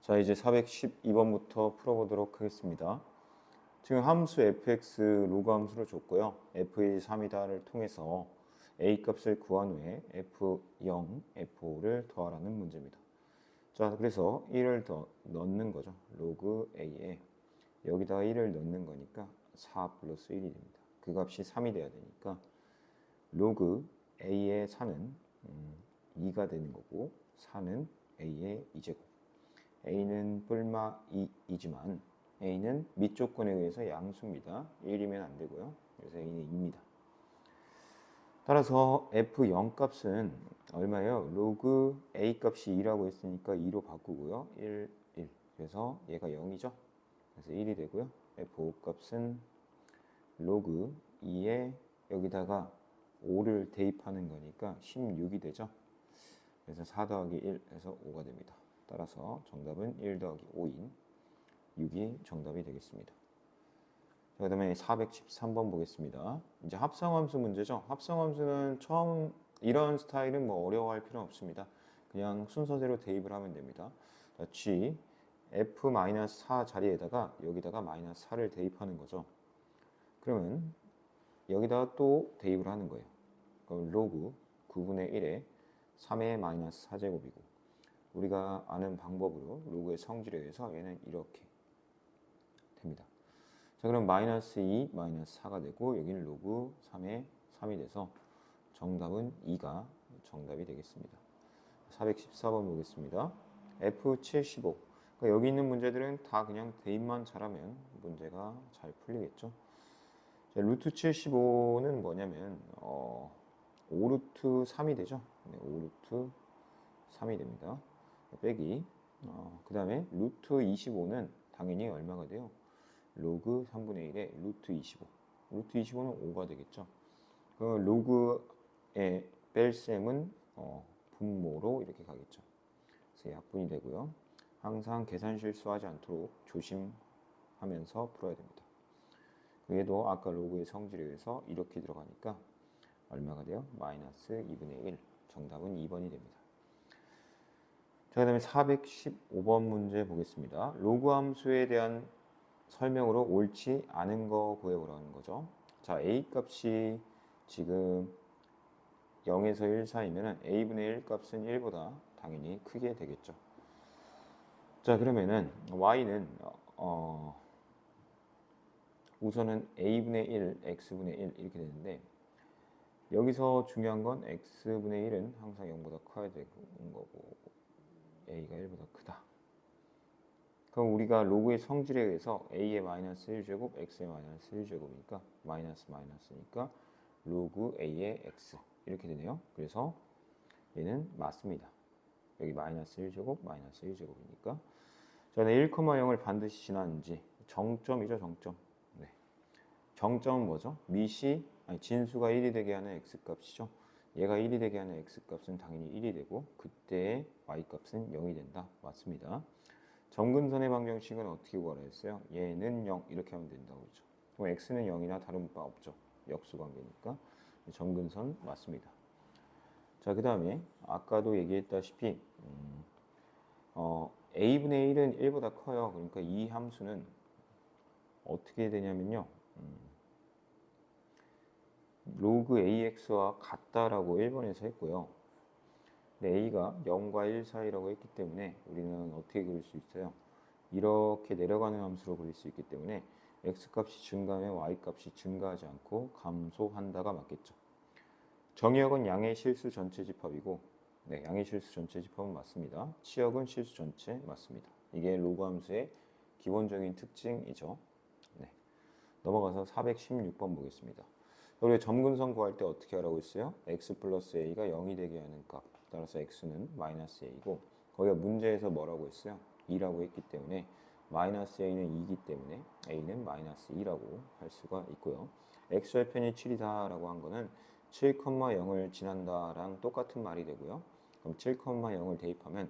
자, 이제 412번부터 풀어보도록 하겠습니다. 지금 함수 fx 로그 함수를 줬고요. f의 3이다를 통해서 a 값을 구한 후에 f0, f5를 더하라는 문제입니다. 자, 그래서 1을 더 넣는 거죠. 로그 a에 여기다가 1을 넣는 거니까 4 플러스 1이 됩니다. 그 값이 3이 돼야 되니까 로그 a의 4는 2가 되는 거고 4는 a의 2제곱. a는 뿔마 2이지만 a는 밑조건에 의해서 양수입니다. 1이면 안 되고요. 그래서 a는 2입니다. 따라서 f0 값은 얼마예요? 로그 a 값이 2라고 했으니까 2로 바꾸고요. 1, 1. 그래서 얘가 0이죠. 그래서 1이 되고요. f5 값은 로그 2에 여기다가 5를 대입하는 거니까 16이 되죠. 그래서 4 더하기 1 해서 5가 됩니다. 따라서 정답은 1 더하기 5인 6이 정답이 되겠습니다. 그 다음에 413번 보겠습니다. 이제 합성함수 문제죠. 합성함수는 처음 이런 스타일은 뭐 어려워할 필요는 없습니다. 그냥 순서대로 대입을 하면 됩니다. 자, g f-4 자리에다가 여기다가 -4를 대입하는 거죠. 그러면 여기다가 또 대입을 하는 거예요. 그럼 로그 9분의 1에 3의 -4제곱이고 우리가 아는 방법으로 로그의 성질에 의해서 얘는 이렇게 됩니다. 자, 그럼 -2, -4가 되고 여기는 로그 3의 3이 돼서 정답은 2가 정답이 되겠습니다. 414번 보겠습니다. F75. 그러니까 여기 있는 문제들은 다 그냥 대입만 잘하면 문제가 잘 풀리겠죠. 자, 루트 75는 뭐냐면 5루트 3이 되죠. 네, 5루트 3이 됩니다. 빼기 그 다음에 루트 25는 당연히 얼마가 돼요? 로그 3분의 1에 루트 25. 루트 25는 5가 되겠죠. 그 로그의 뺄셈은 분모로 이렇게 가겠죠. 그래서 약분이 되고요. 항상 계산 실수하지 않도록 조심하면서 풀어야 됩니다. 얘도 아까 로그의 성질에 의해서 이렇게 들어가니까 얼마가 돼요? 마이너스 2분의 1. 정답은 2번이 됩니다. 자, 그 다음에 415번 문제 보겠습니다. 로그 함수에 대한 설명으로 옳지 않은 거 구해보라는 거죠. 자, a 값이 지금 0에서 1 사이면 a분의 1 값은 1보다 당연히 크게 되겠죠. 자, 그러면은 y는 우선은 a분의 1, x분의 1 이렇게 되는데 여기서 중요한 건 x분의 1은 항상 0보다 커야 되는 거고 a가 1보다 크다. 그럼 우리가 로그의 성질에 의해서 a의 마이너스 1제곱, x의 마이너스 1제곱이니까 마이너스니까 로그 a의 x 이렇게 되네요. 그래서 얘는 맞습니다. 여기 마이너스 1제곱, 마이너스 1제곱이니까 저는 1,0을 반드시 지나는지 정점이죠, 정점. 네. 정점은 뭐죠? 진수가 1이 되게 하는 x값이죠. 얘가 1이 되게 하는 x값은 당연히 1이 되고 그때의 y값은 0이 된다. 맞습니다. 점근선의 방정식은 어떻게 구하라 했어요? 얘는 0 이렇게 하면 된다고 그러죠. 그럼 x는 0이나 다른 바 없죠. 역수관계니까 점근선 맞습니다. 자, 그 다음에 아까도 얘기했다시피 a분의 1은 1보다 커요. 그러니까 이 함수는 어떻게 되냐면요. 로그 ax와 같다라고 1번에서 했고요. 근데 a가 0과 1 사이라고 했기 때문에 우리는 어떻게 그릴 수 있어요? 이렇게 내려가는 함수로 그릴 수 있기 때문에 x값이 증가하면 y값이 증가하지 않고 감소한다가 맞겠죠. 정의역은 양의 실수 전체 집합이고 네, 양의 실수 전체 집합은 맞습니다. 치역은 실수 전체 맞습니다. 이게 로그 함수의 기본적인 특징이죠. 네. 넘어가서 416번 보겠습니다. 우리가 점근선 구할 때 어떻게 하라고 했어요? x 플러스 a가 0이 되게 하는 값. 따라서 x는 마이너스 a고 거기가 문제에서 뭐라고 했어요? 2라고 했기 때문에 마이너스 a는 2이기 때문에 a는 마이너스 2라고 할 수가 있고요. x절편이 7이다라고 한 거는 7,0을 지난다랑 똑같은 말이 되고요. 그럼 7,0을 대입하면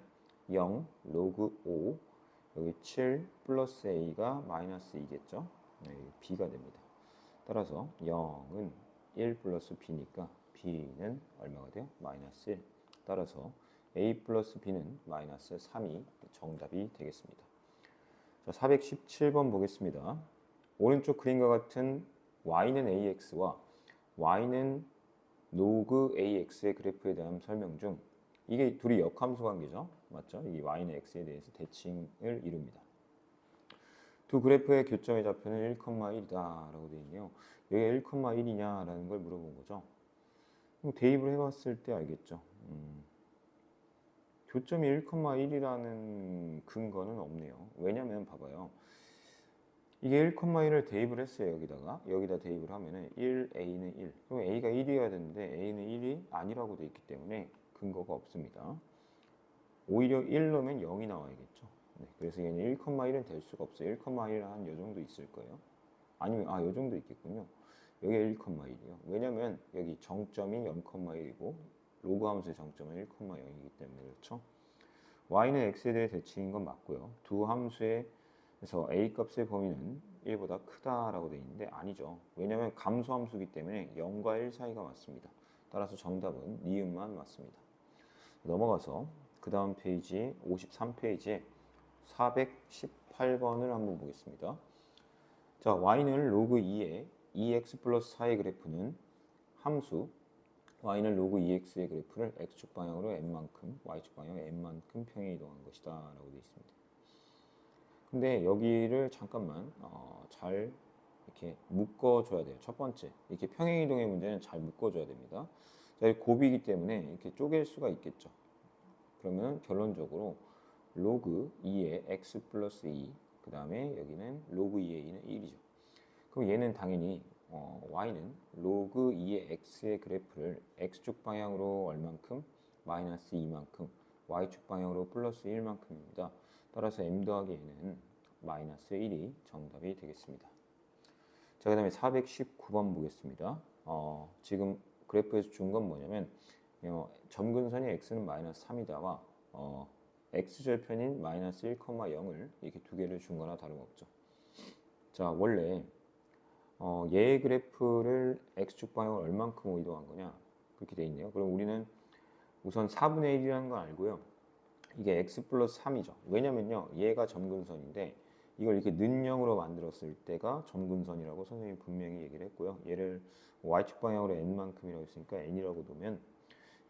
0 로그 5 여기 7 플러스 a가 마이너스 2겠죠? 네, b가 됩니다. 따라서 0은 1 플러스 b니까 b는 얼마가 돼요? 마이너스 1. 따라서 a 플러스 b는 마이너스 3이 정답이 되겠습니다. 자, 417번 보겠습니다. 오른쪽 그림과 같은 y는 ax와 y는 로그 ax의 그래프에 대한 설명 중 이게 둘이 역함수 관계죠. 맞죠? 이 y는 x에 대해서 대칭을 이룹니다. 두 그래프의 교점의 좌표는 1,1이다라고 되어 있네요. 여기가 1,1이냐라는 걸 물어본 거죠. 대입을 해봤을 때 알겠죠. 교점이 1,1이라는 근거는 없네요. 왜냐면 봐봐요. 이게 1,1을 대입을 했어요. 여기다 대입을 하면은 1, a는 1. 그럼 a가 1이어야 되는데 a는 1이 아니라고 되어 있기 때문에 근거가 없습니다. 오히려 1 넣으면 0이 나와야겠죠. 네, 그래서 얘는 1,1은 될 수가 없어요. 1,1은 한 요 정도 있을 거예요. 아니면 요 정도 있겠군요. 여기가 1,1이요. 왜냐면 여기 정점이 0,1이고 로그 함수의 정점은 1,0이기 때문에 그렇죠. y는 x에 대해 대칭인 건 맞고요. 두 함수에서 a 값의 범위는 1보다 크다라고 되어 있는데 아니죠. 왜냐면 감소함수이기 때문에 0과 1 사이가 맞습니다. 따라서 정답은 니은만 맞습니다. 넘어가서 그 다음 페이지 53페이지에 418번을 한번 보겠습니다. 자, y는 로그 2의 2x 플러스 4의 그래프는 함수 y는 로그 2x의 그래프를 x축 방향으로 n만큼, y축 방향으로 n만큼 평행 이동한 것이다 라고 되어 있습니다. 근데 여기를 잠깐만 잘 이렇게 묶어줘야 돼요. 첫 번째, 이렇게 평행 이동의 문제는 잘 묶어줘야 됩니다. 자, 곱이기 때문에 이렇게 쪼갤 수가 있겠죠. 그러면 결론적으로 로그 2의 x 플러스 2, 그 다음에 여기는 로그 2의 2는 1이죠. 그럼 얘는 당연히 y는 로그 2의 x의 그래프를 x축 방향으로 얼만큼? 마이너스 2만큼, y축 방향으로 플러스 1만큼입니다. 따라서 m 더하기 n은 마이너스 1이 정답이 되겠습니다. 자, 그 다음에 419번 보겠습니다. 지금 그래프에서 준 건 뭐냐면 점근선이 x는 마이너스 3이다와 x절편인 마이너스 1,0을 이렇게 두 개를 준 거나 다름없죠. 자, 원래 얘의 그래프를 x축 방향으로 얼만큼 이동한 거냐 그렇게 돼 있네요. 그럼 우리는 우선 4분의 1이라는 걸 알고요. 이게 x 플러스 3이죠. 왜냐면요, 얘가 점근선인데 이걸 이렇게 는형으로 만들었을 때가 점근선이라고 선생님이 분명히 얘기를 했고요. 얘를 y축 방향으로 n만큼이라고 했으니까 n이라고 두면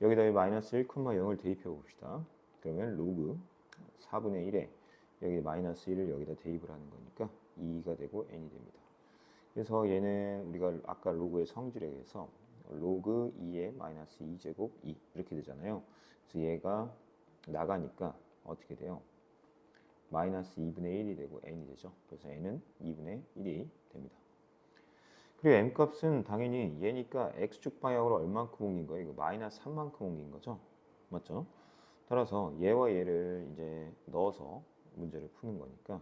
여기다 마이너스 1,0을 대입해 봅시다. 그러면 로그 4분의 1에 여기 마이너스 1을 여기다 대입을 하는 거니까 2가 되고 n이 됩니다. 그래서 얘는 우리가 아까 로그의 성질에 의해서 로그 2의 마이너스 2제곱 2 이렇게 되잖아요. 그래서 얘가 나가니까 어떻게 돼요? 마이너스 2분의 1이 되고 n이 되죠. 그래서 n은 2분의 1이 됩니다. 그리고 m 값은 당연히 얘니까 x축 방향으로 얼만큼 옮긴 거예요? 이거 마이너스 3만큼 옮긴 거죠. 맞죠? 따라서 얘와 얘를 이제 넣어서 문제를 푸는 거니까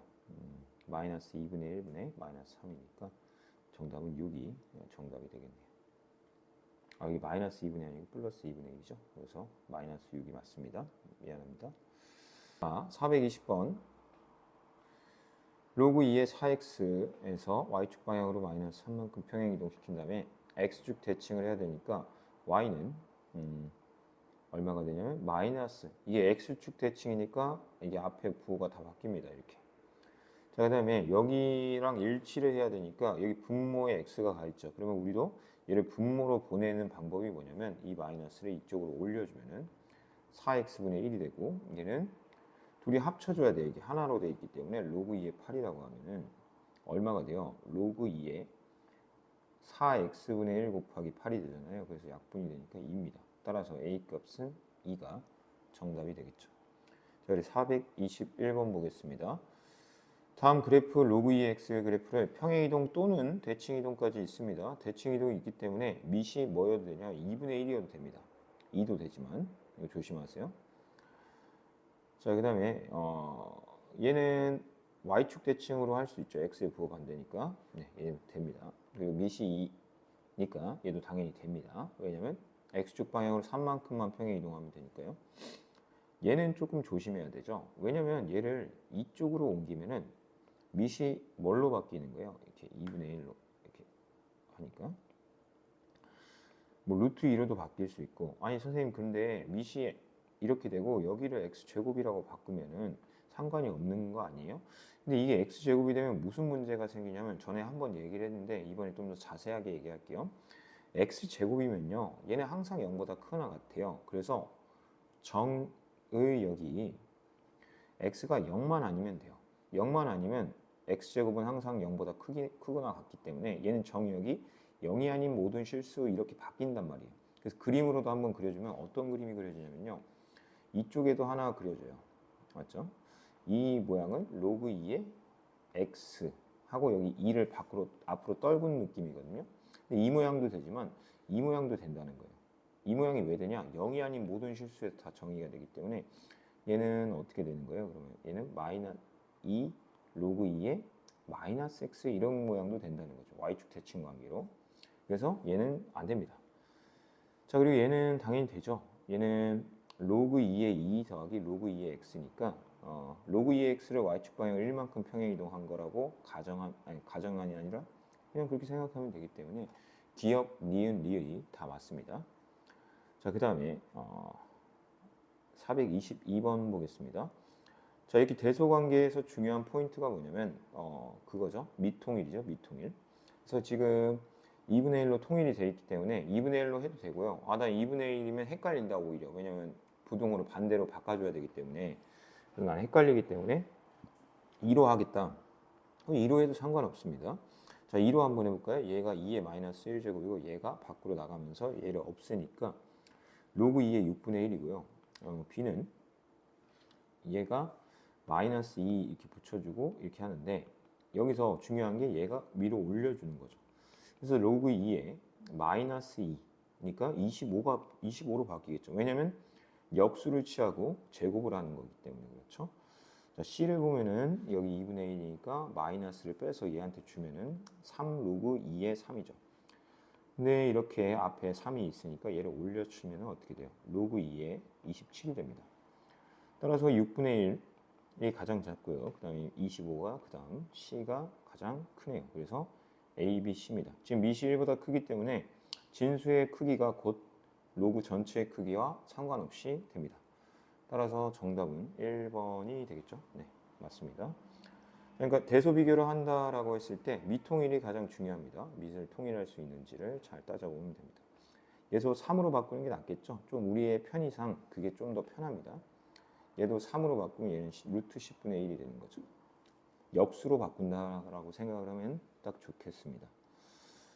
마이너스 2분의 1분의 마이너스 3이니까 정답은 6이 정답이 되겠네요. 여기 마이너스 2분의 아니고 플러스 2분의 1이죠. 그래서 마이너스 6이 맞습니다. 미안합니다. 420번 로그 2의 4x에서 y축 방향으로 마이너스 3만큼 평행 이동시킨 다음에 x축 대칭을 해야 되니까 y는 얼마가 되냐면 마이너스, 이게 x축 대칭이니까 이게 앞에 부호가 다 바뀝니다. 이렇게. 자, 그 다음에 여기랑 일치를 해야 되니까 여기 분모에 x가 가 있죠. 그러면 우리도 얘를 분모로 보내는 방법이 뭐냐면 이 마이너스를 이쪽으로 올려주면은 4x분의 1이 되고 얘는 둘이 합쳐줘야 돼요. 이게 하나로 돼 있기 때문에 로그 2의 8이라고 하면은 얼마가 돼요? 로그 2의 4x분의 1 곱하기 8이 되잖아요. 그래서 약분이 되니까 2입니다. 따라서 a 값은 2가 정답이 되겠죠. 자, 우리 421번 보겠습니다. 다음 그래프 로그 2의 x의 그래프를 평행이동 또는 대칭이동까지 있습니다. 대칭이동이 있기 때문에 밑이 뭐여도 되냐? 2분의 1이어도 됩니다. 2도 되지만 이거 조심하세요. 자, 그 다음에 얘는 y축 대칭으로 할 수 있죠. x의 부호 반대니까. 네, 얘 됩니다. 그리고 밑이 2니까 얘도 당연히 됩니다. 왜냐면 x축 방향으로 3만큼만 평행 이동하면 되니까요. 얘는 조금 조심해야 되죠. 왜냐면 얘를 이쪽으로 옮기면은 밑이 뭘로 바뀌는 거예요? 이렇게 2분의 1로 이렇게 하니까 뭐 루트 2로도 바뀔 수 있고, 아니 선생님 근데 밑이 이렇게 되고 여기를 x제곱이라고 바꾸면은 상관이 없는 거 아니에요? 근데 이게 x제곱이 되면 무슨 문제가 생기냐면 전에 한번 얘기를 했는데 이번에 좀 더 자세하게 얘기할게요. x제곱이면요. 얘는 항상 0보다 크거나 같아요. 그래서 정의 여기 x가 0만 아니면 돼요. 0만 아니면 x제곱은 항상 0보다 크거나 같기 때문에 얘는 정의역이 0이 아닌 모든 실수 이렇게 바뀐단 말이에요. 그래서 그림으로도 한번 그려주면 어떤 그림이 그려지냐면요. 이쪽에도 하나 그려져요. 맞죠? 이 모양은 로그 2의 x 하고 여기 2를 앞으로 떨군 느낌이거든요. 근데 이 모양도 되지만 이 모양도 된다는 거예요. 이 모양이 왜 되냐? 0이 아닌 모든 실수에서 다 정의가 되기 때문에 얘는 어떻게 되는 거예요? 그러면 얘는 마이너스 2 로그 2의 마이너스 x 이런 모양도 된다는 거죠. y축 대칭 관계로. 그래서 얘는 안 됩니다. 자, 그리고 얘는 당연히 되죠. 얘는 로그 2의 2 더하기 로그 2의 x니까 로그 2의 x를 y축 방향을 1만큼 평행 이동한 거라고 가정안이 아니라 그냥 그렇게 생각하면 되기 때문에 기역, 니은, 리을이 다 맞습니다. 자, 그 다음에 422번 보겠습니다. 자, 이렇게 대소관계에서 중요한 포인트가 뭐냐면 그거죠. 미통일이죠. 미통일. 그래서 지금 2분의 1로 통일이 돼 있기 때문에 2분의 1로 해도 되고요. 나 2분의 1이면 헷갈린다 오히려. 왜냐면 부동으로 반대로 바꿔줘야 되기 때문에 난 헷갈리기 때문에 2로 하겠다. 2로 해도 상관없습니다. 자, 2로 한번 해볼까요? 얘가 2의 마이너스 1제곱이고 얘가 밖으로 나가면서 얘를 없애니까 로그 2의 6분의 1이고요. b는 얘가 마이너스 2 이렇게 붙여주고 이렇게 하는데 여기서 중요한 게 얘가 위로 올려주는 거죠. 그래서 로그 2에 마이너스 2니까 25로 바뀌겠죠. 왜냐면 역수를 취하고 제곱을 하는 거기 때문에 그렇죠. 자, C를 보면은 여기 2분의 1이니까 마이너스를 빼서 얘한테 주면은 3 로그 2의 3이죠. 근데 이렇게 앞에 3이 있으니까 얘를 올려주면 어떻게 돼요? 로그 2의 27이 됩니다. 따라서 6분의 1이 가장 작고요. 그 다음에 25가 그 다음 C가 가장 크네요. 그래서 A, B, C입니다. 지금 미시 1보다 크기 때문에 진수의 크기가 곧 로그 전체의 크기와 상관없이 됩니다. 따라서 정답은 1번이 되겠죠? 네, 맞습니다. 그러니까 대소 비교를 한다라고 했을 때 미통일이 가장 중요합니다. 미를 통일할 수 있는지를 잘 따져보면 됩니다. 얘도 3으로 바꾸는 게 낫겠죠? 좀 우리의 편의상 그게 좀 더 편합니다. 얘도 3으로 바꾸면 얘는 루트 10분의 1이 되는 거죠. 역수로 바꾼다라고 생각을 하면 딱 좋겠습니다.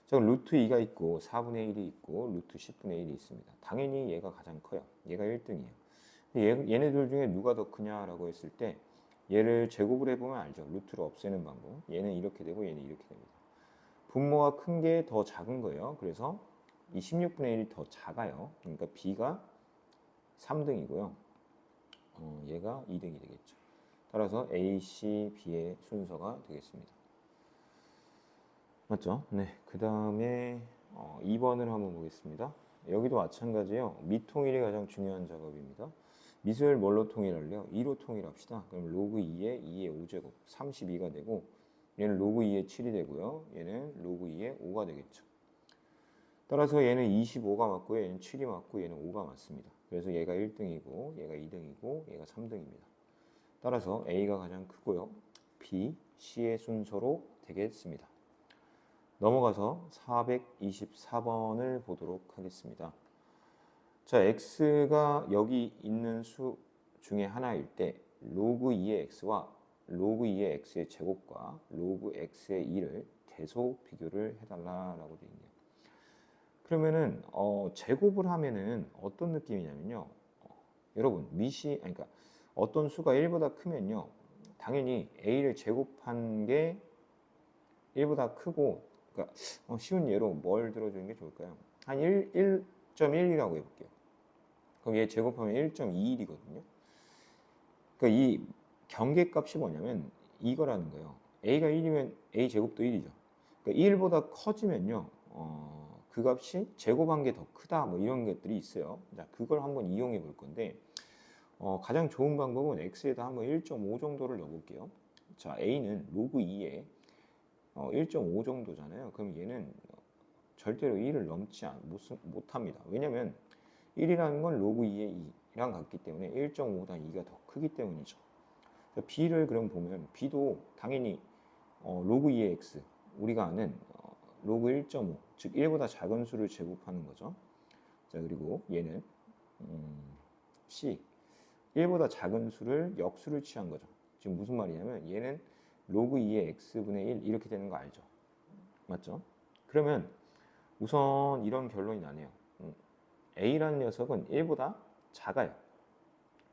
자, 루트 2가 있고 4분의 1이 있고 루트 10분의 1이 있습니다. 당연히 얘가 가장 커요. 얘가 1등이에요. 얘네들 중에 누가 더 크냐라고 했을 때 얘를 제곱을 해보면 알죠. 루트를 없애는 방법. 얘는 이렇게 되고 얘는 이렇게 됩니다. 분모가 큰 게 더 작은 거예요. 그래서 이 16분의 1이 더 작아요. 그러니까 B가 3등이고요. 얘가 2등이 되겠죠. 따라서 A, C, B의 순서가 되겠습니다. 맞죠? 네. 그 다음에 2번을 한번 보겠습니다. 여기도 마찬가지예요. 미통일이 가장 중요한 작업입니다. 미을 뭘로 통일할래요? 2로 통일합시다. 그럼 로그 2의 5제곱 32가 되고 얘는 로그 2의 7이 되고요. 얘는 로그 2의 5가 되겠죠. 따라서 얘는 25가 맞고요. 얘는 7이 맞고 얘는 5가 맞습니다. 그래서 얘가 1등이고 얘가 2등이고 얘가 3등입니다. 따라서 A가 가장 크고요. B, C의 순서로 되겠습니다. 넘어가서 424번을 보도록 하겠습니다. 자, x가 여기 있는 수 중에 하나일 때 로그 2의 x와 로그 2의 x의 제곱과 로그 x의 2를 대소 비교를 해달라라고 되어 있네요. 그러면은 제곱을 하면은 어떤 느낌이냐면요. 여러분 그러니까 어떤 수가 1보다 크면요. 당연히 a를 제곱한 게 1보다 크고 그러니까 쉬운 예로 뭘 들어주는 게 좋을까요? 한 1.1이라고 해볼게요. 그럼 얘 제곱하면 1.21이거든요. 그러니까 이 경계값이 뭐냐면 이거라는 거예요. a가 1이면 a 제곱도 1이죠. 그러니까 1보다 커지면요. 그 값이 제곱한 게 더 크다 뭐 이런 것들이 있어요. 자, 그걸 한번 이용해 볼 건데 가장 좋은 방법은 x에다 한번 1.5 정도를 넣어볼게요. 자, a는 로그 2에 1.5 정도잖아요. 그럼 얘는 절대로 1을 넘지 못합니다. 왜냐면 1이라는 건 로그 2의 2, 같기 때문에 1.5보다 2가 더 크기 때문이죠. b를 그럼 보면 b도 당연히 로그 2의 x, 우리가 아는 로그 1.5, 즉 1보다 작은 수를 제곱하는 거죠. 자, 그리고 얘는 c, 1보다 작은 수를 역수를 취한 거죠. 지금 무슨 말이냐면 얘는 로그 2의 x분의 1 이렇게 되는 거 알죠? 맞죠? 그러면 우선 이런 결론이 나네요. a라는 녀석은 1보다 작아요.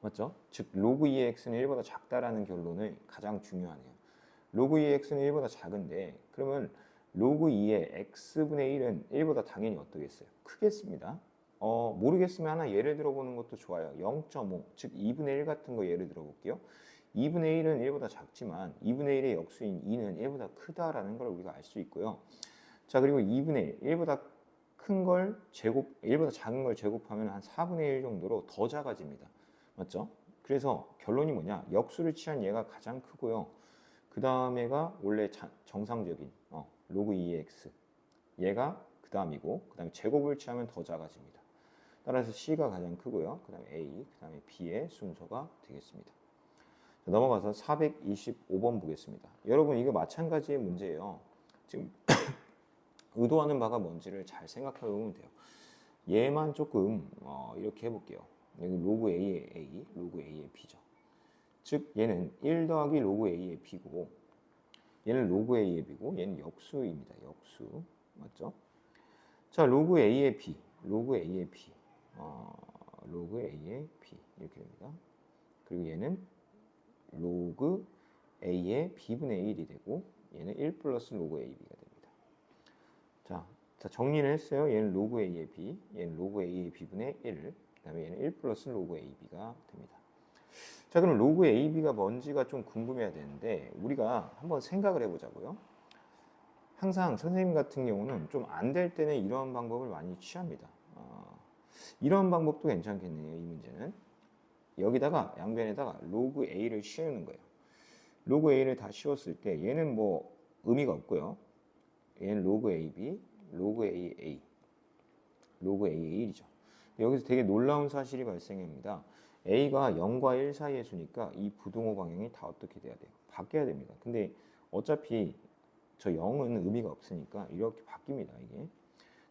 맞죠? 즉 로그 2의 x는 1보다 작다라는 결론이 가장 중요하네요. 로그 2의 x는 1보다 작은데 그러면 로그 2의 x분의 1은 1보다 당연히 어떻겠어요? 크겠습니다. 모르겠으면 하나 예를 들어보는 것도 좋아요. 0.5, 즉 2분의 1 같은 거 예를 들어볼게요. 2분의 1은 1보다 작지만 2분의 1의 역수인 2는 1보다 크다라는 걸 우리가 알 수 있고요. 자, 그리고 2분의 1, 1보다 큰 걸 제곱, 1보다 작은 걸 제곱하면 한 4분의 1 정도로 더 작아집니다. 맞죠? 그래서 결론이 뭐냐? 역수를 취한 얘가 가장 크고요. 그 다음에가 원래 정상적인 로그 2의 x. 얘가 그 다음이고, 그 다음에 제곱을 취하면 더 작아집니다. 따라서 c가 가장 크고요. 그 다음에 a, 그 다음에 b의 순서가 되겠습니다. 자, 넘어가서 425번 보겠습니다. 여러분 이거 마찬가지의 문제예요. 지금 의도하는 바가 뭔지를 잘 생각해 보면 돼요. 얘만 조금 이렇게 해볼게요. 여기 로그 a의 a, 로그 a의 b죠. 즉 얘는 1 더하기 로그 a의 b고 얘는 로그 a의 b고 얘는 역수입니다. 역수. 맞죠? 자, 로그 a의 b, 로그 a의 b, 로그 a의 b 이렇게 됩니다. 그리고 얘는 로그 a의 b분의 1이 되고 얘는 1 플러스 로그 ab가 됩니다. 자, 정리를 했어요. 얘는 로그 a의 b, 얘는 로그 a의 b분의 1, 그 다음에 얘는 1 플러스 로그 ab가 됩니다. 자, 그럼 로그 ab가 뭔지가 좀 궁금해야 되는데 우리가 한번 생각을 해보자고요. 항상 선생님 같은 경우는 좀 안 될 때는 이런 방법을 많이 취합니다. 이런 방법도 괜찮겠네요. 이 문제는 여기다가 양변에다가 로그 a를 씌우는 거예요. 로그 a를 다 씌웠을 때 얘는 뭐 의미가 없고요. 얘는 로그 ab, 로그 aa, 로그 a의 1이죠. 여기서 되게 놀라운 사실이 발생합니다. a가 0과 1 사이의 수니까 이 부동호 방향이 다 어떻게 돼야 돼요? 바뀌어야 됩니다. 근데 어차피 저 0은 의미가 없으니까 이렇게 바뀝니다. 이게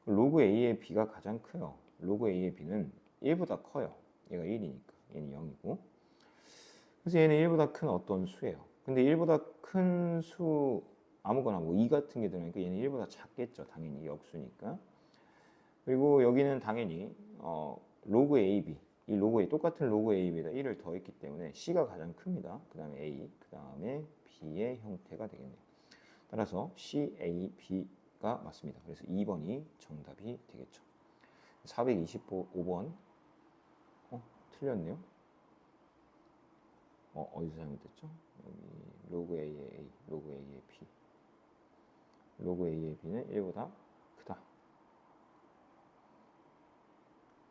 로그 a의 b가 가장 커요. 로그 a의 b는 1보다 커요. 얘가 1이니까 얘는 0이고 그래서 얘는 1보다 큰 어떤 수예요. 근데 1보다 큰 수 아무거나 뭐 2 같은 게 들어가니까 얘는 1보다 작겠죠. 당연히 역수니까. 그리고 여기는 당연히 로그 AB, 이 로그 A, 똑같은 로그 AB에다 1을 더했기 때문에 C가 가장 큽니다. 그 다음에 A, 그 다음에 B의 형태가 되겠네요. 따라서 C, A, B가 맞습니다. 그래서 2번이 정답이 되겠죠. 425번 틀렸네요. 어디서 잘못됐죠? 여기 로그 A의 A, 로그 A의 B. 로그 A의 B는 1보다 크다.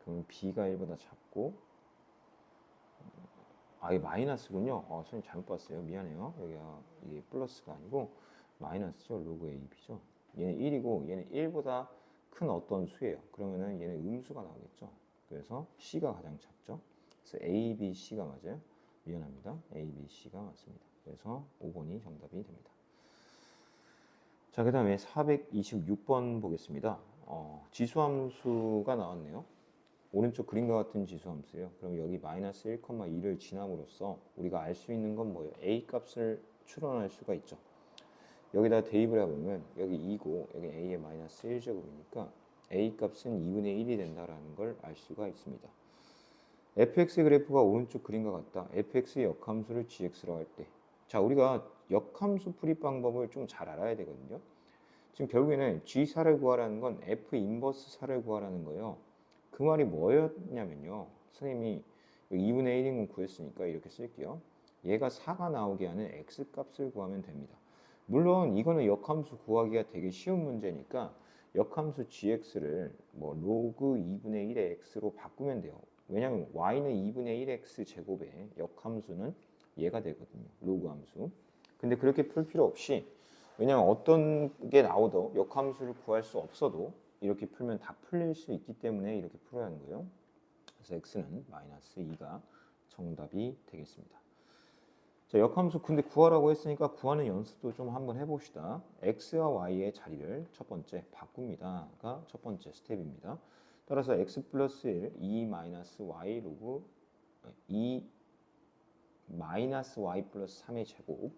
그럼 B가 1보다 작고 이게 마이너스군요. 선생님 잘못 봤어요. 미안해요. 여기가 이게 플러스가 아니고 마이너스죠. 로그 AB죠. 얘는 1이고 얘는 1보다 큰 어떤 수예요. 그러면은 얘는 음수가 나오겠죠. 그래서 C가 가장 작죠. 그래서 A, B, C가 맞아요. 미안합니다. A, B, C가 맞습니다. 그래서 5번이 정답이 됩니다. 자, 그 다음에 426번 보겠습니다. 지수함수가 나왔네요. 오른쪽 그림과 같은 지수함수예요. 그럼 여기 마이너스 1,2를 지남으로써 우리가 알 수 있는 건 뭐예요? A 값을 추론할 수가 있죠. 여기다 대입을 해보면 여기 2고 여기 A의 마이너스 1제곱이니까 A 값은 2분의 1이 된다라는 걸 알 수가 있습니다. fx 그래프가 오른쪽 그림과 같다. fx의 역함수를 gx로 할 때. 자, 우리가 역함수 풀이 방법을 좀 잘 알아야 되거든요. 지금 결국에는 g사를 구하라는 건 f 인버스 사를 구하라는 거예요. 그 말이 뭐였냐면요. 선생님이 2분의 1인 건 구했으니까 이렇게 쓸게요. 얘가 4가 나오게 하는 x값을 구하면 됩니다. 물론 이거는 역함수 구하기가 되게 쉬운 문제니까 역함수 gx를 뭐 로그 2분의 1의 x로 바꾸면 돼요. 왜냐하면 y는 2분의 1x 제곱의 역함수는 얘가 되거든요. 로그 함수. 근데 그렇게 풀 필요 없이 왜냐하면 어떤 게 나오도 역함수를 구할 수 없어도 이렇게 풀면 다 풀릴 수 있기 때문에 이렇게 풀어야 하는 거예요. 그래서 x는 마이너스 2가 정답이 되겠습니다. 자, 역함수 근데 구하라고 했으니까 구하는 연습도 좀 한번 해봅시다. x와 y의 자리를 첫 번째 바꿉니다가 첫 번째 스텝입니다. 따라서 x 플러스 1, 2 마이너스 y 로그 2 마이너스 y 플러스 3의 제곱.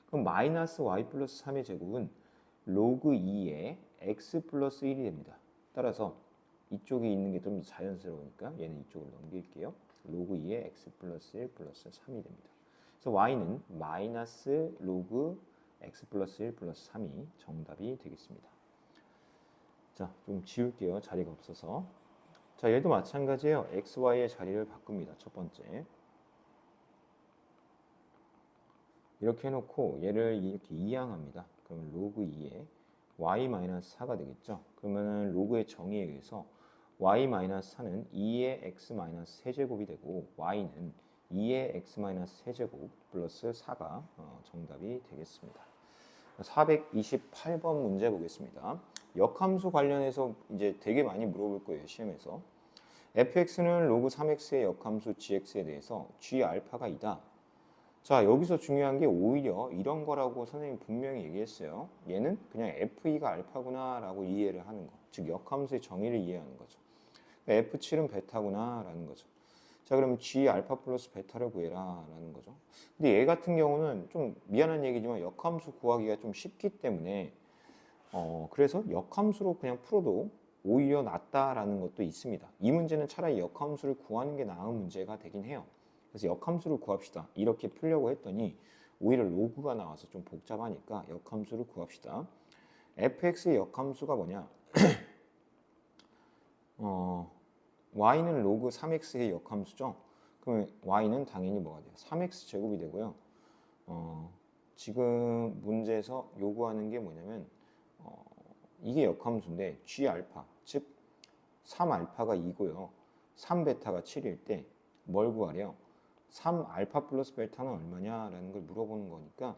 그럼 마이너스 y 플러스 3의 제곱은 로그 2의 x 플러스 1이 됩니다. 따라서 이쪽에 있는 게 좀 자연스러우니까 얘는 이쪽으로 넘길게요. 로그 2의 x 플러스 1 플러스 3이 됩니다. 그래서 y는 마이너스 로그 x 플러스 1 플러스 3이 정답이 되겠습니다. 자, 좀 지울게요. 자리가 없어서. 자, 얘도 마찬가지예요. x, y의 자리를 바꿉니다. 첫 번째. 이렇게 해놓고 얘를 이렇게 이항합니다. 그러면 로그 2에 y-4가 되겠죠. 그러면은 로그의 정의에 의해서 y-4는 2의 x- 세제곱이 되고 y는 2의 x-세제곱 플러스 4가 정답이 되겠습니다. 428번 문제 보겠습니다. 역함수 관련해서 이제 되게 많이 물어볼 거예요. 시험에서. fx는 로그 3x의 역함수 gx에 대해서 g알파가 이다. 자, 여기서 중요한 게 오히려 이런 거라고 선생님이 분명히 얘기했어요. 얘는 그냥 F2가 알파구나 라고 이해를 하는 거. 즉 역함수의 정의를 이해하는 거죠. F7은 베타구나 라는 거죠. 자, 그럼 G 알파 플러스 베타를 구해라 라는 거죠. 근데 얘 같은 경우는 좀 미안한 얘기지만 역함수 구하기가 좀 쉽기 때문에 그래서 역함수로 그냥 풀어도 오히려 낫다라는 것도 있습니다. 이 문제는 차라리 역함수를 구하는 게 나은 문제가 되긴 해요. 그래서 역함수를 구합시다. 이렇게 풀려고 했더니 오히려 로그가 나와서 좀 복잡하니까 역함수를 구합시다. fx의 역함수가 뭐냐? y는 로그 3x의 역함수죠. 그러면 y는 당연히 뭐가 돼요? 3x 제곱이 되고요. 지금 문제에서 요구하는 게 뭐냐면 이게 역함수인데 g 알파, 즉 3알파가 2고요. 3베타가 7일 때 뭘 구하래요? 3알파 플러스 베타는 얼마냐라는 걸 물어보는 거니까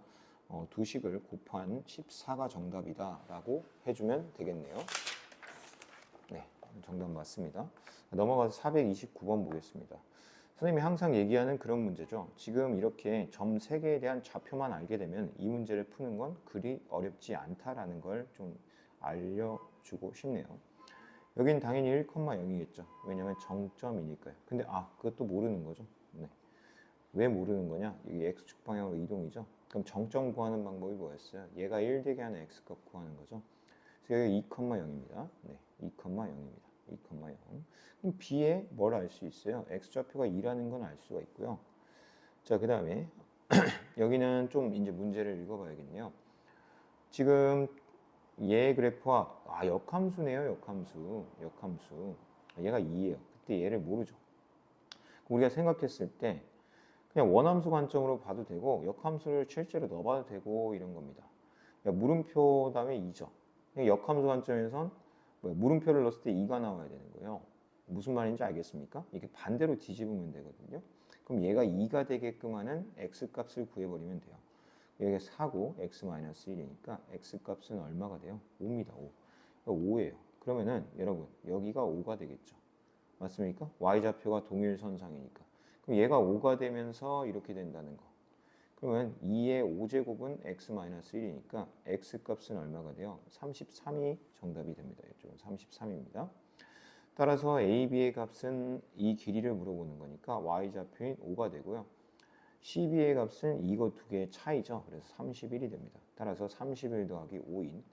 두 식을 곱한 14가 정답이다 라고 해주면 되겠네요. 네, 정답 맞습니다. 넘어가서 429번 보겠습니다. 선생님이 항상 얘기하는 그런 문제죠. 지금 이렇게 점 3개에 대한 좌표만 알게 되면 이 문제를 푸는 건 그리 어렵지 않다라는 걸 좀 알려주고 싶네요. 여긴 당연히 1,0이겠죠. 왜냐면 정점이니까요. 근데 그것도 모르는 거죠. 네. 왜 모르는 거냐? 이게 x축 방향으로 이동이죠. 그럼 정점 구하는 방법이 뭐였어요? 얘가 1 되게 하는 x값 구하는 거죠. 그래서 여기 2,0입니다. 네, 2,0입니다. 2,0. 그럼 b에 뭘 알 수 있어요? x좌표가 2라는 건 알 수가 있고요. 자, 그 다음에 여기는 좀 이제 문제를 읽어봐야겠네요. 지금 얘 그래프와 역함수네요. 역함수. 얘가 2예요. 그때 얘를 모르죠. 우리가 생각했을 때 그냥 원함수 관점으로 봐도 되고 역함수를 실제로 넣어봐도 되고 이런 겁니다. 그러니까 물음표 다음에 2죠. 역함수 관점에선 물음표를 넣었을 때 2가 나와야 되는 거예요. 무슨 말인지 알겠습니까? 이렇게 반대로 뒤집으면 되거든요. 그럼 얘가 2가 되게끔 하는 x값을 구해버리면 돼요. 여기가 4고 x-1이니까 x값은 얼마가 돼요? 5입니다. 5. 그러니까 5예요. 그러면은 여러분 여기가 5가 되겠죠. 맞습니까? y좌표가 동일선상이니까. 그럼 얘가 5가 되면서 이렇게 된다는 거. 그러면 2의 5제곱은 x-1이니까 x값은 얼마가 돼요? 33이 정답이 됩니다. 이쪽은 33입니다. 따라서 a, b의 값은 이 길이를 물어보는 거니까 y좌표인 5가 되고요. CB의 값은 이거 두 개의 차이죠. 그래서 31이 됩니다. 따라서 31 더하기 5인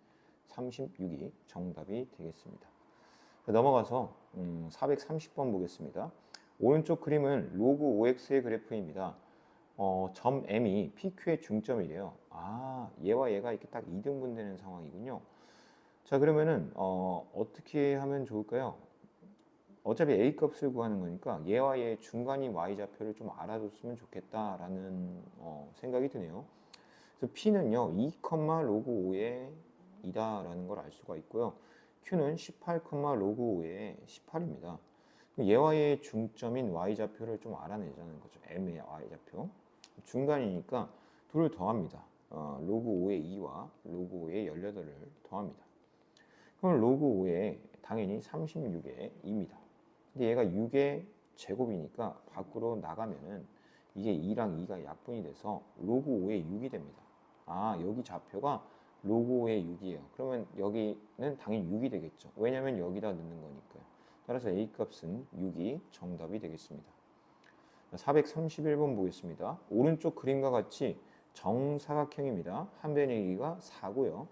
36이 정답이 되겠습니다. 넘어가서 430번 보겠습니다. 오른쪽 그림은 로그 5x의 그래프입니다. 점 M이 PQ의 중점이래요. 얘와 얘가 이렇게 딱 2등분 되는 상황이군요. 자, 그러면은 어떻게 하면 좋을까요? 어차피 A 값을 구하는 거니까 얘와 얘의 중간인 y좌표를 좀 알아줬으면 좋겠다라는 생각이 드네요. 그래서 P는요 2, 로그 5의 2다라는 걸 알 수가 있고요. Q는 18, 로그 5의 18입니다. 얘와 얘의 중점인 y좌표를 좀 알아내자는 거죠. M의 y좌표. 중간이니까 둘을 더합니다. 로그 5의 2와 로그 5의 18을 더합니다. 그럼 로그 5의 당연히 36의 2입니다. 근데 얘가 6의 제곱이니까 밖으로 나가면은 이게 2랑 2가 약분이 돼서 로그 5의 6이 됩니다. 아, 여기 좌표가 로그 5의 6이에요. 그러면 여기는 당연히 6이 되겠죠. 왜냐면 여기다 넣는 거니까요. 따라서 A 값은 6이 정답이 되겠습니다. 431번 보겠습니다. 오른쪽 그림과 같이 정사각형입니다. 한 변의 길이가 4고요.